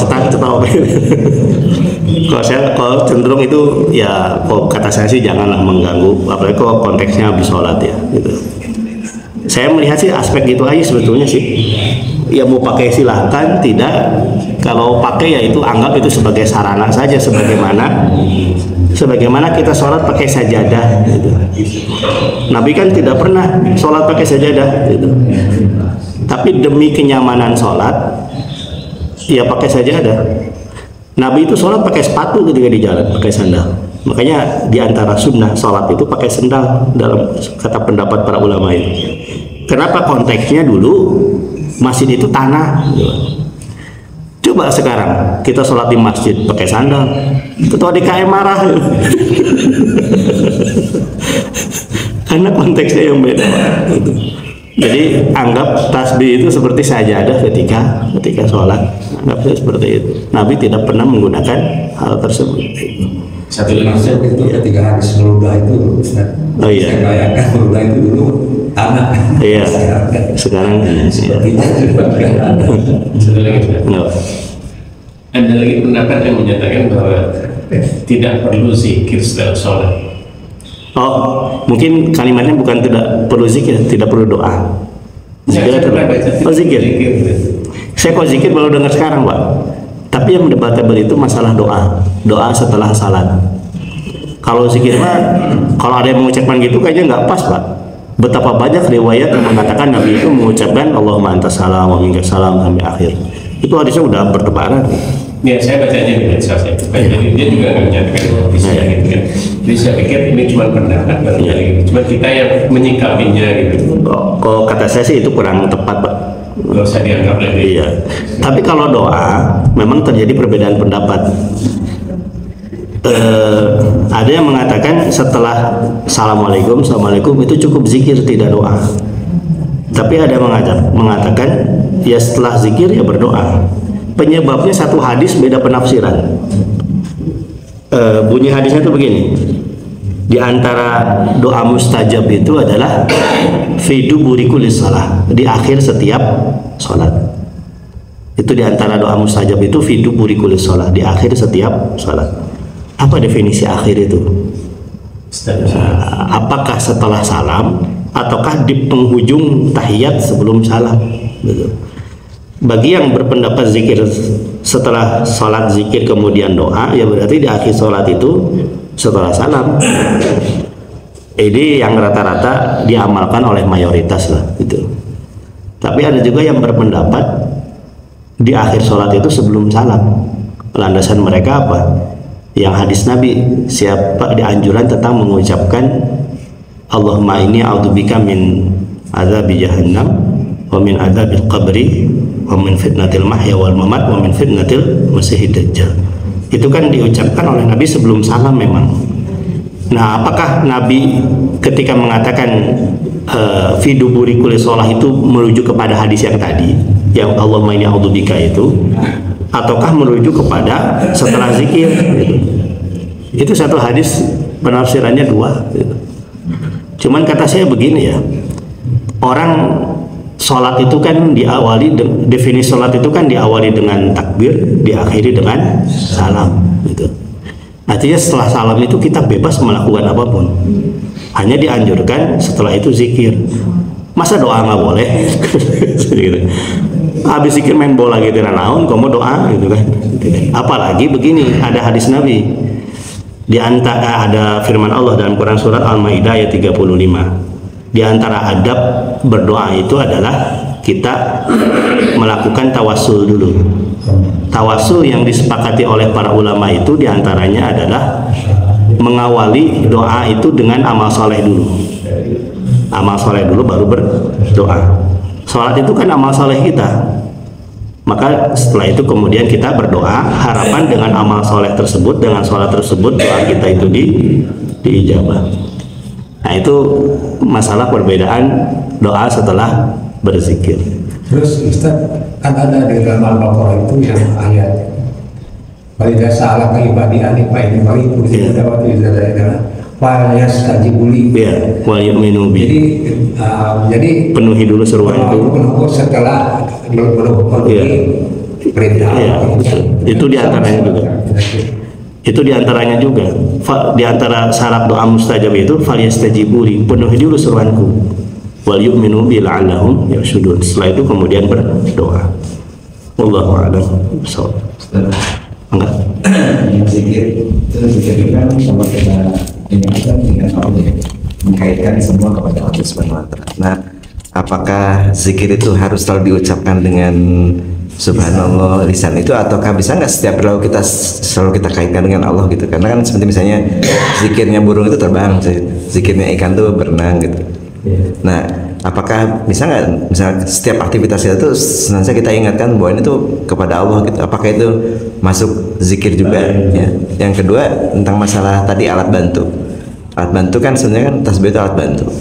cenderung itu ya, kalau kata saya sih janganlah mengganggu, apalagi kalau konteksnya habis sholat ya gitu. Saya melihat sih aspek itu aja sebetulnya sih. Ya mau pakai silahkan, tidak. Kalau pakai ya itu anggap itu sebagai sarana saja, sebagaimana kita sholat pakai sajadah gitu. Nabi kan tidak pernah sholat pakai sajadah gitu. Tapi demi kenyamanan sholat ya pakai sajadah. Nabi itu sholat pakai sepatu ketika di jalan, pakai sandal. Makanya di antara sunnah sholat itu pakai sandal dalam kata pendapat para ulama itu. Kenapa? Konteksnya dulu masjid itu tanah. Coba sekarang kita sholat di masjid pakai sandal, ketua DKM marah. Karena konteksnya yang beda. Jadi anggap tasbih itu seperti sajadah ketika sholat. Anggapnya seperti itu. Nabi tidak pernah menggunakan hal tersebut. Satu lagi itu ketika habis meludah itu, oh iya, saya bayangkan meludah itu dulu tanah. Iya. Sekarang seperti itu. Satu lagi, ada lagi pendapat yang menyatakan bahwa tidak perlu zikir setelah sholat. Oh, mungkin kalimatnya bukan tidak perlu zikir, tidak perlu doa. Zikir atau zikir. Saya kok zikir baru dengar sekarang, Pak. Tapi yang debatable itu masalah doa setelah salat. Kalau zikir mah, kalau ada yang mengucapkan gitu kayaknya nggak pas, Pak. Betapa banyak riwayat yang mengatakan Nabi itu mengucapkan Allahumma antas salam wa minkas salam sampai akhir. Itu hadisnya udah bertebaran. Ya, saya bacanya di medsos ya. Jadi dia juga nggak menyatakan bisa gitu kan. Jadi saya pikir ini cuma pendapat barangkali. Cuma kita yang menyikapinya gitu. Kalau kata saya sih itu kurang tepat, Pak. Nggak usah dianggap lagi. Iya. Tapi kalau doa memang terjadi perbedaan pendapat. Ada yang mengatakan setelah assalamualaikum itu cukup zikir, tidak doa. Tapi ada yang mengatakan ya setelah zikir ya berdoa. Penyebabnya satu hadis beda penafsiran. Bunyi hadisnya itu begini. Di antara doa mustajab itu adalah fi duburi kulli shalah, di akhir setiap sholat. Itu di antara doa mustajab itu fi duburi kulli shalah, di akhir setiap sholat. Apa definisi akhir itu? Apakah setelah salam ataukah di penghujung tahiyat sebelum salam? Bagi yang berpendapat zikir setelah sholat zikir kemudian doa, ya berarti di akhir sholat itu setelah salam. Ini yang rata-rata diamalkan oleh mayoritas lah gitu. Tapi ada juga yang berpendapat di akhir sholat itu sebelum salam. Landasan mereka apa? Yang hadis Nabi, siapa dianjuran tentang mengucapkan Allahumma inni a'udzubika min adzabi jahannam wa min adzabil qabri wa min fitnatil mahya wal mamat wa min fitnatil masiihid dajjal. Itu kan diucapkan oleh Nabi sebelum salam memang. Nah, apakah Nabi ketika mengatakan fi duburi kulli shalah itu merujuk kepada hadis yang tadi, yang Allahumma inni a'udzubika itu, ataukah merujuk kepada setelah zikir gitu. Itu satu hadis penafsirannya dua gitu. Cuman kata saya begini ya, orang sholat itu kan diawali, definisi sholat itu kan diawali dengan takbir, diakhiri dengan salam gitu. Artinya setelah salam itu kita bebas melakukan apapun, hanya dianjurkan setelah itu zikir. Masa doa nggak boleh? Gitu. Habis zikir main bola gitu naon, kamu doa gitu kan. Apalagi begini, ada hadis Nabi di antara, ada firman Allah dalam Quran surat Al-Maidah ayat 35. Di antara adab berdoa itu adalah kita melakukan tawassul dulu. Tawassul yang disepakati oleh para ulama itu diantaranya adalah mengawali doa itu dengan amal soleh dulu. Amal soleh dulu baru berdoa. Sholat itu kan amal soleh kita. Maka setelah itu kemudian kita berdoa, harapan dengan amal soleh tersebut, dengan sholat tersebut, doa kita itu diijabah. Nah, itu masalah perbedaan doa setelah berzikir. Terus Ustaz, kan ada di dalam Al-Baqarah itu yang ayat Faidah salah ke ibadi anifa ini bagi kursi dapat izadana falyastajibuli. Ya, wa yu'minu bi. Jadi penuhi dulu seruanku. Penuhi setelah penuhi perintah. Ya, itu diantaranya juga. Itu diantaranya juga. Di antara syarat doa mustajab itu falyastajibuli, penuhi dulu seruanku. Wal yu'minu bi la'allahum yarshudun. Setelah itu kemudian berdoa. Wallahu a'lam bishawab. Enggak. Zikir itu zikir kan sama kita dengan Allah ya, mengkaitkan semua kepada Allah Subhanahu wa Ta'ala. Nah, apakah zikir itu harus selalu diucapkan dengan Subhanallah lisan itu, ataukah bisa nggak setiap selalu kita kaitkan dengan Allah gitu? Karena kan seperti misalnya zikirnya burung itu terbang, zikirnya ikan itu berenang gitu. Nah, apakah bisa nggak misalnya setiap aktivitas itu senantiasa kita ingatkan bahwa ini tuh kepada Allah gitu? Apakah itu masuk zikir juga? Ya. Yang kedua tentang masalah tadi alat bantu. Alat bantu kan sebenarnya kan tasbih itu alat bantu.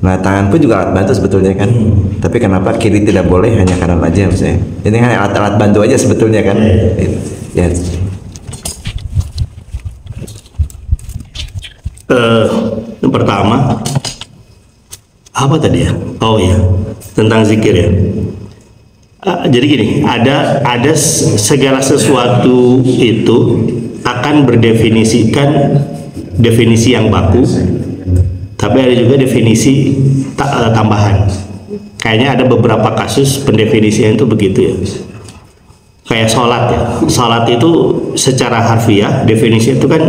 Nah, tangan pun juga alat bantu sebetulnya kan. Tapi kenapa kiri tidak boleh, hanya kanan aja misalnya? Ini kan alat-alat bantu aja sebetulnya kan. Ya. Yang pertama apa tadi ya? Oh ya, tentang zikir ya. Jadi gini, ada segala sesuatu itu akan berdefinisikan definisi yang baku, tapi ada juga definisi tambahan. Kayaknya ada beberapa kasus pendefinisian itu begitu ya. Kayak sholat ya. Sholat itu secara harfiah definisi itu kan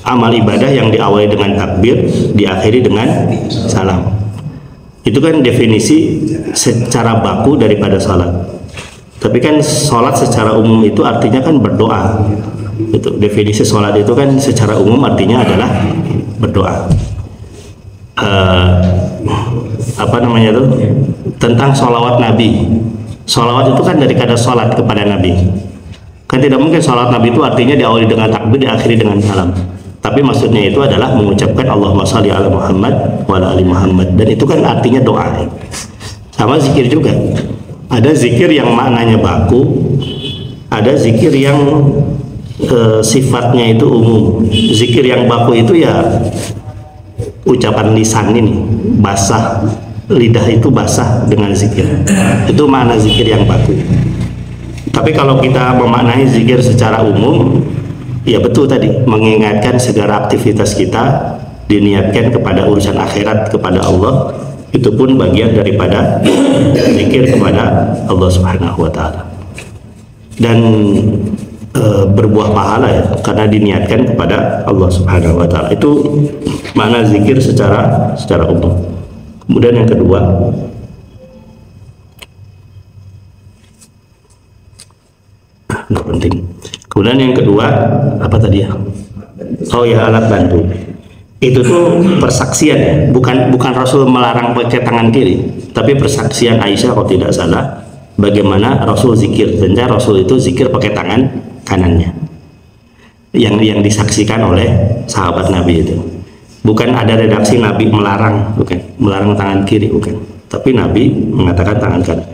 amal ibadah yang diawali dengan takbir, diakhiri dengan salam. Itu kan definisi secara baku daripada sholat. Tapi kan sholat secara umum itu artinya kan berdoa. Itu definisi sholat itu kan secara umum artinya adalah berdoa. Apa namanya itu? Tentang sholawat Nabi. Sholawat itu kan dari kata sholat kepada Nabi. Kan tidak mungkin sholawat Nabi itu artinya diawali dengan takbir, diakhiri dengan salam. Tapi maksudnya itu adalah mengucapkan Allahumma shalli ala Muhammad wa ala ali Muhammad. Dan itu kan artinya doa. Sama zikir juga. Ada zikir yang maknanya baku, ada zikir yang sifatnya itu umum. Zikir yang baku itu ya ucapan lisan ini, basah, lidah itu basah dengan zikir. Itu makna zikir yang baku. Tapi kalau kita memaknai zikir secara umum, ya betul tadi, mengingatkan segala aktivitas kita diniatkan kepada urusan akhirat, kepada Allah. Itu pun bagian daripada zikir kepada Allah Subhanahu wa taala. Dan berbuah pahala ya, karena diniatkan kepada Allah Subhanahu wa taala. Itu makna zikir secara umum. Kemudian yang kedua, nggak penting. Kemudian yang kedua apa tadi ya? Oh ya, alat bantu. Itu tuh persaksian ya, bukan Rasul melarang pakai tangan kiri, tapi persaksian Aisyah kalau tidak salah, bagaimana Rasul zikir. Dan Rasul itu zikir pakai tangan kanannya, yang disaksikan oleh sahabat Nabi itu. Bukan ada redaksi Nabi melarang, bukan melarang tangan kiri, bukan. Tapi Nabi mengatakan tangan kanan.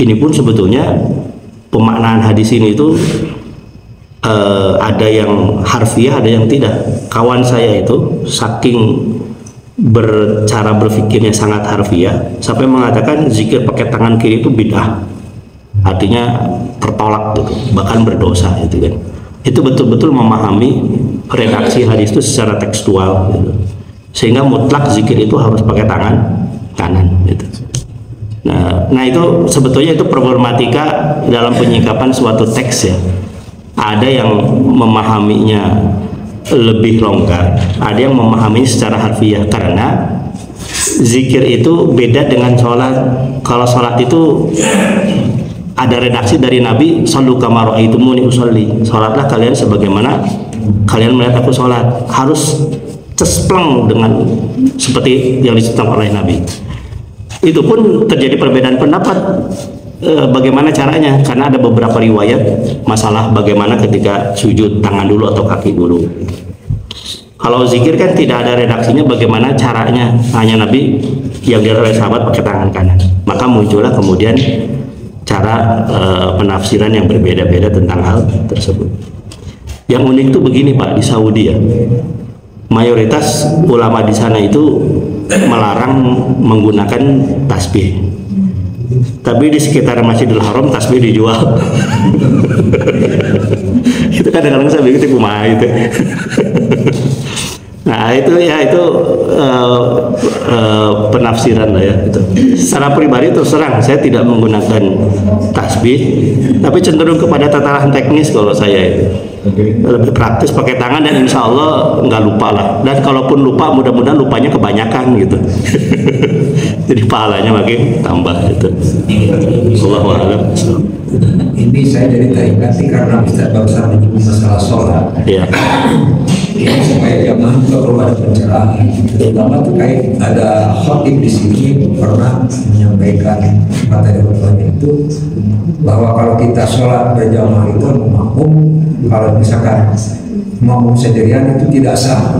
Ini pun sebetulnya pemaknaan hadis ini itu ada yang harfiah, ada yang tidak. Kawan saya itu saking cara berpikirnya sangat harfiah sampai mengatakan zikir pakai tangan kiri itu bid'ah, artinya tertolak gitu, bahkan berdosa gitu kan. Itu betul-betul memahami redaksi hadis itu secara tekstual gitu. Sehingga mutlak zikir itu harus pakai tangan kanan gitu. Nah itu sebetulnya itu problematika dalam penyikapan suatu teks ya. Ada yang memahaminya lebih longgar, ada yang memahaminya secara harfiah, karena zikir itu beda dengan sholat. Kalau sholat itu ada redaksi dari Nabi, shollu kama ra'aitumuni usolli, sholatlah kalian sebagaimana kalian melihat aku sholat. Harus cespleng dengan seperti yang dicontohkan oleh Nabi. Itu pun terjadi perbedaan pendapat bagaimana caranya, karena ada beberapa riwayat masalah bagaimana ketika sujud, tangan dulu atau kaki dulu. Kalau zikir kan tidak ada redaksinya bagaimana caranya, hanya Nabi yang dilihat oleh sahabat pakai tangan kanan. Maka muncullah kemudian cara penafsiran yang berbeda-beda tentang hal tersebut. Yang unik itu begini Pak, di Saudi ya, mayoritas ulama di sana itu melarang menggunakan tasbih. Tapi di sekitar Masjidil Haram tasbih dijual. Itu kadang-kadang saya begitu kumaha itu. Nah itu ya, itu penafsiran lah ya itu. Secara pribadi terus terang saya tidak menggunakan tasbih, tapi cenderung kepada tataran teknis kalau saya itu. Lebih praktis pakai tangan, dan insya Allah nggak lupa lah. Dan kalaupun lupa, mudah-mudahan lupanya kebanyakan gitu. Jadi pahalanya makin tambah itu. Allahu a'lam. Ini saya jadi teringat sih karena Ustaz barusan menyebut masalah sholat. Iya. Ini supaya jamaah juga perlu ada pencerahan. Terutama terkait ada khatib di sini pernah menyampaikan materi khutbahnya itu bahwa kalau kita sholat berjamaah itu makmum, kalau misalkan makmum sendirian itu tidak sah.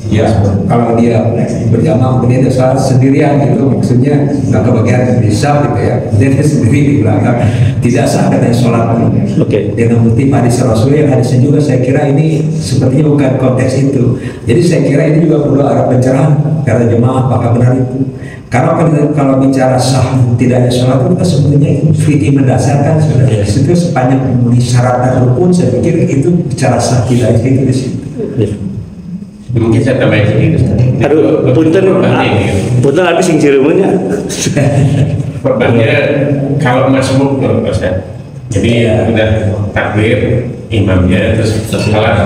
Ya, kalau dia berjamaah kemudian dia sholat sendirian gitu, maksudnya nggak kebagian bisa gitu ya, dia sendiri di belakang, tidak sah katanya sholat. Oke. Dengan bukti hadis Rasul yang hadisnya juga saya kira ini sepertinya bukan konteks itu. Jadi saya kira ini juga perlu ada pencerahan karena jemaah apakah benar itu. Karena kalau bicara sah tidaknya sholat itu sebetulnya fikih mendasarkan sebenarnya. Itu sepanjang memenuhi syarat dan rukun, saya pikir itu bicara sah tidaknya itu di situ. Mungkin saya tambahin sedikit. Aduh, punten habis sing cireumnya. Korbannya kalau masbuk menurut Ustaz. Jadi udah takbir imamnya, terus salat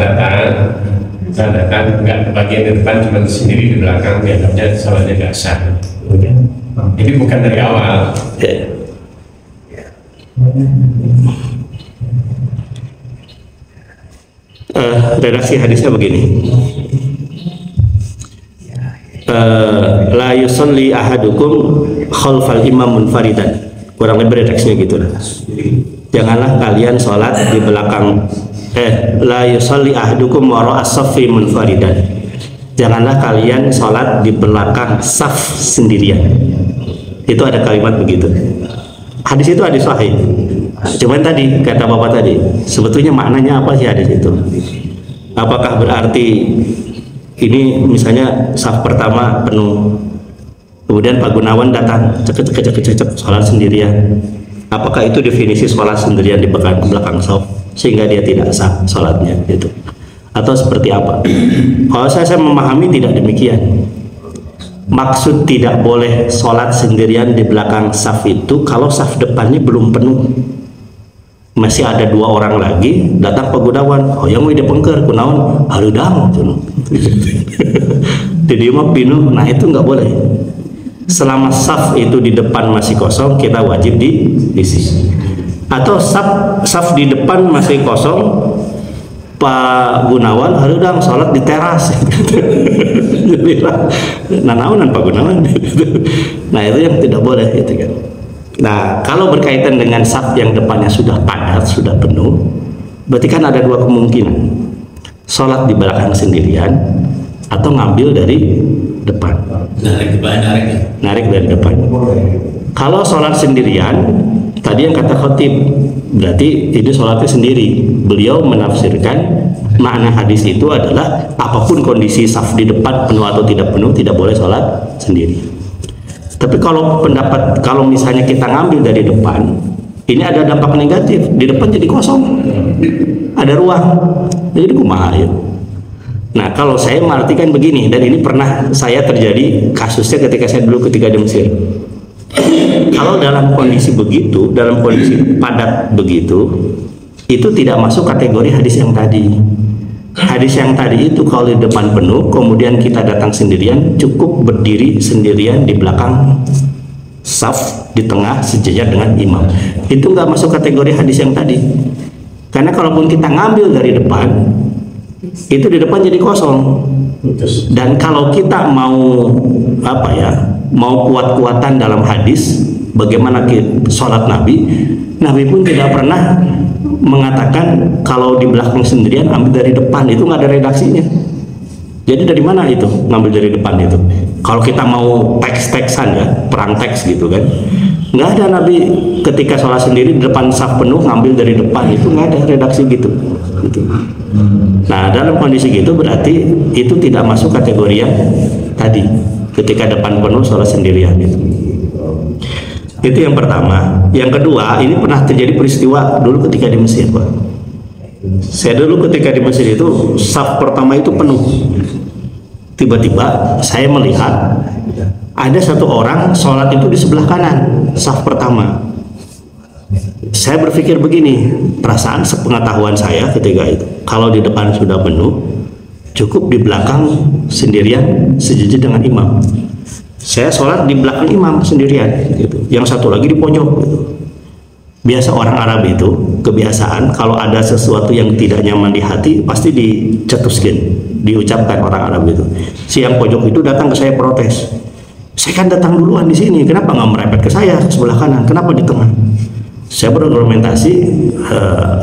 datang nggak bagian di depan, cuma sendiri di belakang, dianggapnya salatnya nggak sah. Jadi bukan dari awal. Redaksi hadisnya begini. La yusalli ahadukum khalfal imam munfaridan. Kurang lebih redaksinya gitu lah. Janganlah kalian sholat di belakang la yusalli ahadukum wara as-saffi munfaridan. Janganlah kalian sholat di belakang saf sendirian. Itu ada kalimat begitu. Hadis itu hadis sahih. Cuman tadi kata Bapak tadi, sebetulnya maknanya apa sih hadis itu? Apakah berarti ini misalnya saf pertama penuh, kemudian Pak Gunawan datang cek sholat sendirian? Apakah itu definisi sholat sendirian di belakang saf sehingga dia tidak sah sholatnya gitu? Atau seperti apa? Kalau saya memahami tidak demikian. Maksud tidak boleh sholat sendirian di belakang saf itu kalau saf depannya belum penuh, masih ada 2 orang lagi, datang Pak Gunawan, oh yang mau dipengker Gunawan harudang jadi mah pinuh. Nah itu nggak boleh. Selama saf itu di depan masih kosong, kita wajib diisi. Atau saf di depan masih kosong, Pak Gunawan harudang sholat di teras. Nah naunan Pak Gunawan. Nah itu yang tidak boleh gitu kan. Nah kalau berkaitan dengan saf yang depannya sudah padat, sudah penuh, berarti kan ada 2 kemungkinan: sholat di belakang sendirian atau ngambil dari depan. Narik dari depan. Kalau sholat sendirian, tadi yang kata khotib, berarti ini sholatnya sendiri. Beliau menafsirkan makna hadis itu adalah apapun kondisi saf di depan penuh atau tidak penuh, tidak boleh sholat sendiri. Tapi kalau misalnya kita ngambil dari depan, ini ada dampak negatif. Di depan jadi kosong, ada ruang, jadi kumaha ya. Nah kalau saya mengartikan begini, dan ini pernah saya terjadi kasusnya ketika saya dulu di Mesir. Kalau dalam kondisi begitu, dalam kondisi padat begitu, itu tidak masuk kategori hadis yang tadi. Hadis yang tadi itu kalau di depan penuh, kemudian kita datang sendirian, cukup berdiri sendirian di belakang saf, di tengah sejajar dengan imam. Itu nggak masuk kategori hadis yang tadi. Karena kalaupun kita ngambil dari depan, itu di depan jadi kosong. Dan kalau kita mau mau kuat-kuatan dalam hadis, bagaimana sholat Nabi pun tidak pernah mengatakan kalau di belakang sendirian ambil dari depan. Itu nggak ada redaksinya. Jadi dari mana itu ngambil dari depan itu? Kalau kita mau teks-teksan ya, perang teks gitu kan, nggak ada Nabi ketika sholat sendiri di depan saf penuh ngambil dari depan. Itu nggak ada redaksi gitu. Nah dalam kondisi gitu berarti itu tidak masuk kategori yang tadi, ketika depan penuh sholat sendirian itu. Itu yang pertama. Yang kedua, ini pernah terjadi peristiwa dulu ketika di Mesir, Pak. Saya dulu ketika di Mesir itu saf pertama itu penuh. Tiba-tiba saya melihat ada satu orang sholat itu di sebelah kanan saf pertama. Saya berpikir begini, perasaan sepengetahuan saya ketika itu, kalau di depan sudah penuh, cukup di belakang sendirian sejajar dengan imam. Saya sholat di belakang imam sendirian gitu. Yang satu lagi di pojok gitu. Biasa orang Arab itu kebiasaan kalau ada sesuatu yang tidak nyaman di hati pasti dicetuskan, diucapkan orang Arab itu. Si yang pojok itu datang ke saya protes. Saya kan datang duluan di sini, kenapa nggak merepet ke saya ke sebelah kanan? Kenapa di tengah? Saya berargumentasi,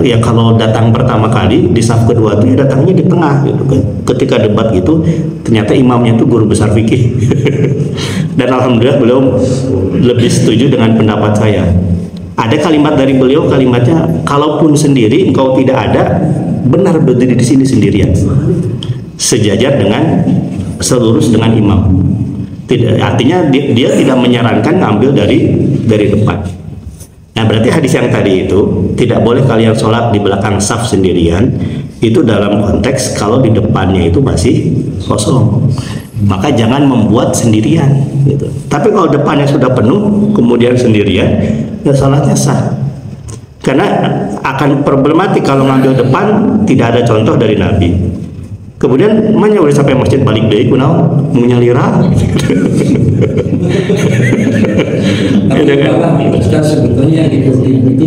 ya kalau datang pertama kali di saf kedua itu ya datangnya di tengah gitu kan. Ketika debat gitu, ternyata imamnya itu guru besar fikih. Dan alhamdulillah beliau lebih setuju dengan pendapat saya. Ada kalimat dari beliau, kalimatnya, kalaupun sendiri engkau tidak ada, benar berdiri di sini sendirian, sejajar dengan selurus dengan imam. Tidak, artinya dia tidak menyarankan ngambil dari depan. Nah berarti hadis yang tadi itu tidak boleh kalian sholat di belakang saf sendirian. Itu dalam konteks kalau di depannya itu masih kosong. maka jangan membuat sendirian gitu. Tapi kalau depannya sudah penuh kemudian sendirian, ya salatnya sah. Karena akan problematik kalau ngambil depan tidak ada contoh dari Nabi. Kemudian mana udah sampai masjid balik deh, kunaon mau nyalira. Tapi Ustaz, sebetulnya itu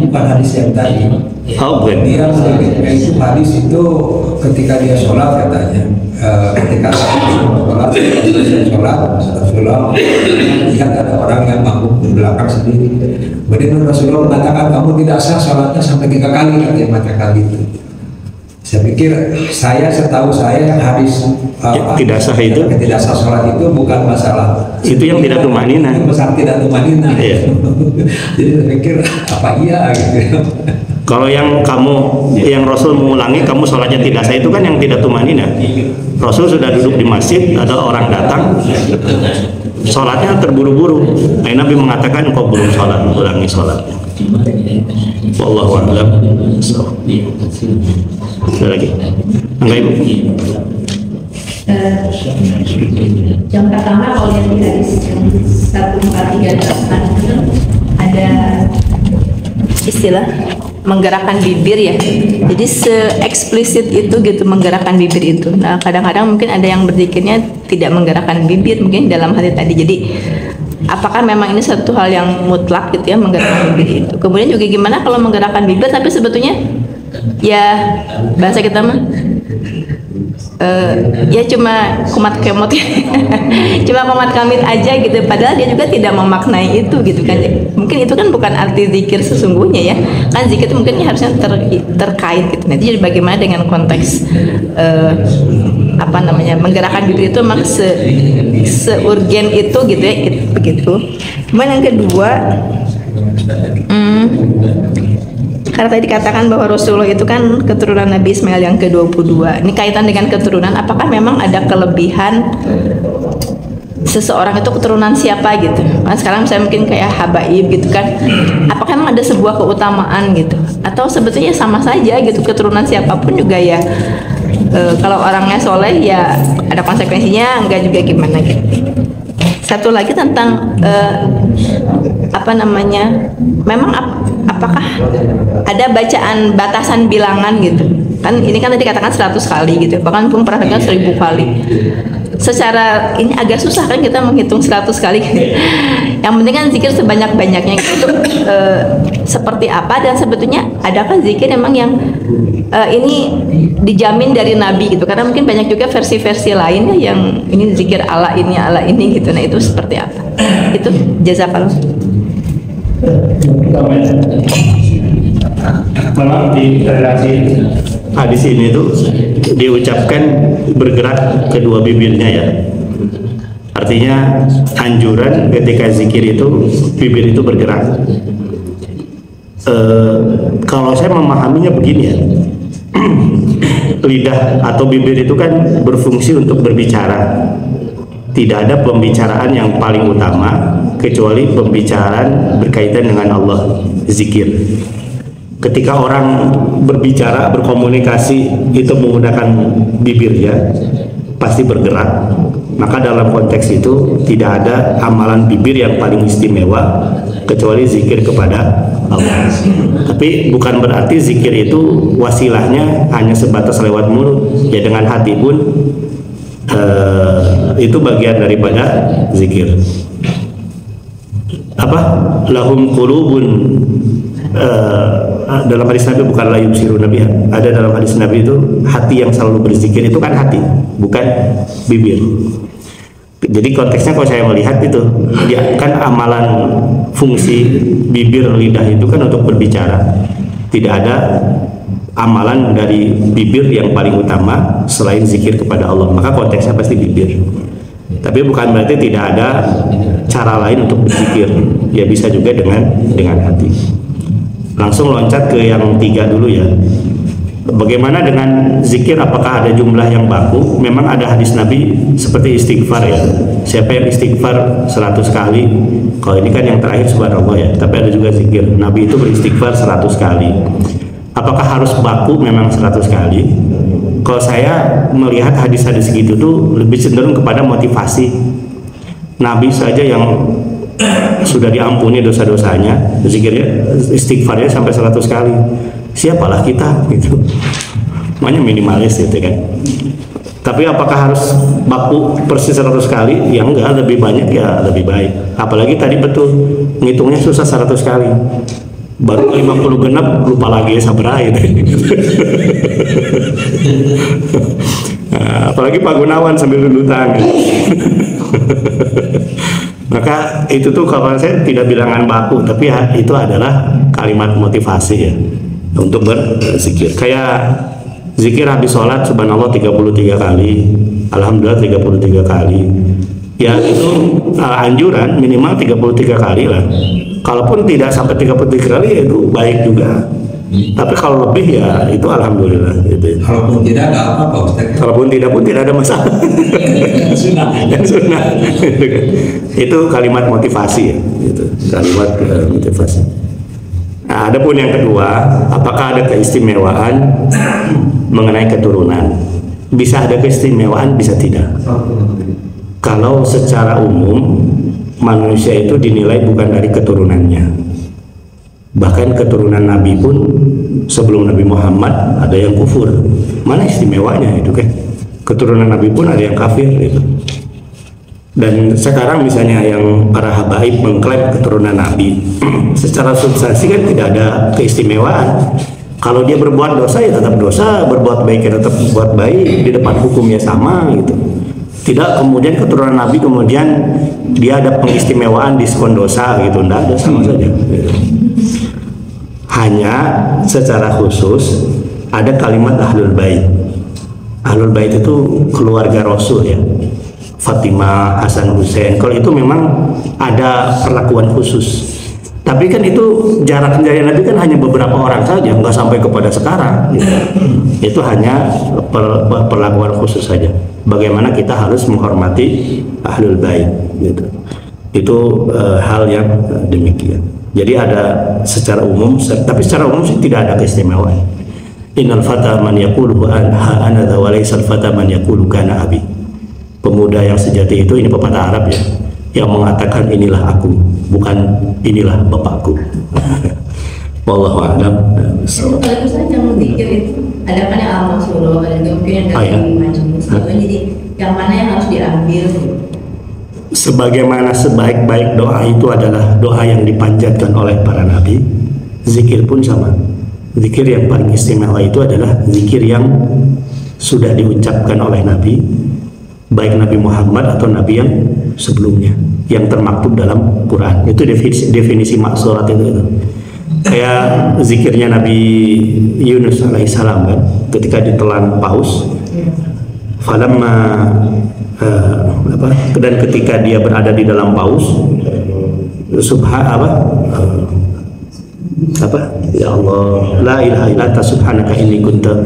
bukan hadis yang tadi. Oh, bukan. Dia itu hadis itu ketika dia sholat katanya, ketika sholat Rasulullah lihat ada orang yang bangun di belakang sendiri. Kemudian Rasulullah mengatakan kamu tidak sah sholatnya sampai 3 kali, katanya mengatakan itu. Saya pikir, setahu saya hadis tidak sah itu, tidak sah sholat itu bukan masalah itu yang tidak tumanina. Masalah tidak tumanina. Iya. Jadi saya pikir apa iya gitu. Kalau yang Rasul mengulangi kamu sholatnya tidak sah itu kan yang tidak tumanina. Rasul sudah duduk di masjid, ada orang datang, sholatnya terburu-buru. Nah, Nabi mengatakan kok belum sholat, ulangi sholatnya. Wallahu a'lam. Ada lagi? Enggak, Ibu? Yang pertama kalau yang di hadis 1438 ada istilah menggerakkan bibir ya. Jadi se-eksplisit itu gitu menggerakkan bibir itu. Nah, kadang-kadang mungkin ada yang berzikirnya tidak menggerakkan bibir mungkin dalam hati tadi. Jadi apakah memang ini satu hal yang mutlak gitu ya menggerakkan bibir itu. Kemudian juga gimana kalau menggerakkan bibir tapi sebetulnya ya bahasa kita mah ya cuma kumat kemot cuma kumat kamit aja gitu, padahal dia juga tidak memaknai itu gitu kan. Mungkin itu kan bukan arti zikir sesungguhnya ya kan, zikir itu mungkin harusnya terkait gitu. Nanti jadi bagaimana dengan konteks menggerakkan bibir itu memang seurgen itu gitu ya begitu. Kemudian yang kedua, karena tadi dikatakan bahwa Rasulullah itu kan keturunan Nabi Ismail yang ke-22. Ini kaitan dengan keturunan, apakah memang ada kelebihan seseorang itu keturunan siapa gitu? Kan sekarang saya mungkin kayak habaib gitu kan. Apakah memang ada sebuah keutamaan gitu? Atau sebetulnya sama saja gitu, keturunan siapapun juga ya kalau orangnya soleh ya ada konsekuensinya, enggak juga gimana gitu. Satu lagi tentang memang apakah ada bacaan batasan bilangan gitu kan? Ini kan tadi katakan 100 kali gitu, bahkan pun pernah dengar 1000 kali. Secara ini agak susah kan kita menghitung 100 kali gitu. Yang penting kan zikir sebanyak-banyaknya gitu. Seperti apa dan sebetulnya adakah zikir memang yang ini dijamin dari Nabi gitu, karena mungkin banyak juga versi-versi lain ya yang ini zikir ala ini gitu. Nah itu seperti apa? Itu jazakallah. Memang di relasi hadis ini tuh diucapkan bergerak kedua bibirnya ya. Artinya anjuran ketika zikir itu bibir itu bergerak. Kalau saya memahaminya begini ya, lidah atau bibir itu kan berfungsi untuk berbicara. Tidak ada pembicaraan yang paling utama kecuali pembicaraan berkaitan dengan Allah, zikir. Ketika orang berbicara, berkomunikasi itu menggunakan bibirnya, pasti bergerak. Maka dalam konteks itu tidak ada amalan bibir yang paling istimewa kecuali zikir kepada Allah. Tapi bukan berarti zikir itu wasilahnya hanya sebatas lewat mulut. Ya dengan hati pun itu bagian daripada zikir. Lahum qulubun, dalam hadis Nabi bukan la yubsiruna biha. Ada dalam hadis Nabi itu hati yang selalu berzikir itu kan hati, bukan bibir. Jadi konteksnya kalau saya melihat itu dia kan amalan fungsi bibir lidah itu kan untuk berbicara. Tidak ada amalan dari bibir yang paling utama selain zikir kepada Allah, maka konteksnya pasti bibir. Tapi bukan berarti tidak ada cara lain untuk berzikir. Ya bisa juga dengan hati. Langsung loncat ke yang 3 dulu ya. Bagaimana dengan zikir? Apakah ada jumlah yang baku? Memang ada hadis Nabi seperti istighfar ya. Siapa yang istighfar 100 kali? Kalau ini kan yang terakhir subhanallah ya. Tapi ada juga zikir. Nabi itu beristighfar 100 kali. Apakah harus baku memang 100 kali? Kalau saya melihat hadis-hadis gitu tuh lebih cenderung kepada motivasi. Nabi saja yang sudah diampuni dosa-dosanya, zikirnya, istighfarnya sampai 100 kali. Siapalah kita gitu. Makanya minimalis gitu kan. Tapi apakah harus baku persis 100 kali? Ya enggak, lebih banyak ya lebih baik. Apalagi tadi betul ngitungnya susah 100 kali. Baru 50 genap lupa lagi sabar gitu. Nah, apalagi Pak Gunawan sambil rundutan. Maka itu tuh kalau saya tidak bilangan baku, tapi itu adalah kalimat motivasi ya untuk berzikir. Kayak zikir habis sholat subhanallah 33 kali, alhamdulillah 33 kali. Ya itu anjuran minimal 33 kali lah. Kalaupun tidak sampai 33 kali ya itu baik juga. Tapi kalau lebih ya itu alhamdulillah gitu. Kalaupun tidak ada apa-apa Ustaz. Kalaupun tidak pun tidak ada masalah. Dan sunnah. Itu kalimat motivasi ya, gitu. Kalimat motivasi. Nah, adapun yang kedua, apakah ada keistimewaan mengenai keturunan? Bisa ada keistimewaan, bisa tidak. Kalau secara umum manusia itu dinilai bukan dari keturunannya. Bahkan keturunan Nabi pun sebelum Nabi Muhammad ada yang kufur. Mana istimewanya itu kan? Keturunan Nabi pun ada yang kafir gitu. Dan sekarang misalnya yang para habaib mengklaim keturunan Nabi, secara substansi kan tidak ada keistimewaan. Kalau dia berbuat dosa ya tetap dosa, berbuat baik ya tetap berbuat baik, di depan hukumnya sama gitu. Tidak kemudian keturunan Nabi kemudian dia ada pengistimewaan diskon dosa gitu, tidak ada, sama saja gitu. Hanya secara khusus ada kalimat ahlul bait. Ahlul bait itu keluarga Rasul ya, Fatimah, Hasan, Husain. Kalau itu memang ada perlakuan khusus. Tapi kan itu jarak dari Nabi kan hanya beberapa orang saja, nggak sampai kepada sekarang. Gitu. Itu hanya perlakuan khusus saja. Bagaimana kita harus menghormati ahlul bait, gitu. Itu hal yang demikian. Jadi ada secara umum, tapi secara umum tidak ada keistimewaan. Innal fata man yaqulu ana dha wa laysal fata man yaqulu kana abi. Pemuda yang sejati itu, ini pepatah Arab ya, yang mengatakan inilah aku, bukan inilah bapakku. Wallahu a'lam. Kalau saya yang zikir itu ada kan yang al-masyhur, ada juga mungkin yang dari majelis. Jadi yang mana yang harus diambil? Sebagaimana sebaik-baik doa itu adalah doa yang dipanjatkan oleh para nabi, zikir pun sama. Zikir yang paling istimewa itu adalah zikir yang sudah diucapkan oleh nabi, baik Nabi Muhammad atau nabi yang sebelumnya, yang termaktub dalam Quran. Itu definisi maksurat itu. Kayak zikirnya Nabi Yunus alaihissalam kan, ketika ditelan paus, falamma dan ketika dia berada di dalam paus, ya Allah, la ilaha illa anta subhanaka inni kuntu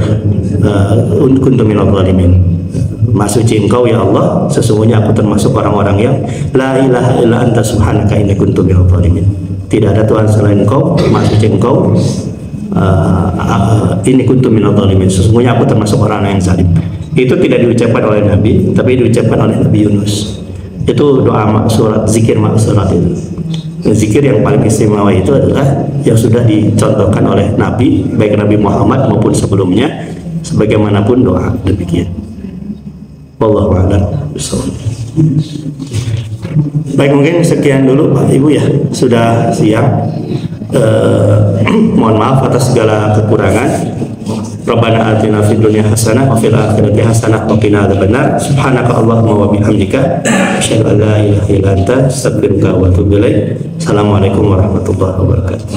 minadh dhalimin. Maha suci Engkau ya Allah, sesungguhnya aku termasuk orang-orang yang la ilaha illa anta subhanaka inni kuntu minadh dhalimin. Tidak ada Tuhan selain Engkau, Maha suci Engkau, inni kuntu minadh dhalimin, sesungguhnya aku termasuk orang yang zalim. Itu tidak diucapkan oleh Nabi, tapi diucapkan oleh Nabi Yunus. Itu doa maksurat, zikir maksurat itu. Zikir yang paling istimewa itu adalah yang sudah dicontohkan oleh Nabi, baik Nabi Muhammad maupun sebelumnya, sebagaimanapun doa demikian. Wallahu a'lam bishawab. Baik, mungkin sekian dulu Pak Ibu ya, sudah siang. Mohon maaf atas segala kekurangan. Rabbana atina fid dunya hasanah wa fil akhirati hasanah wa qina adzabannar. Subhanaka Allahumma wa bihamdika asyhadu an la ilaha illa anta astaghfiruka wa atubu ilaik. Assalamualaikum warahmatullahi wabarakatuh.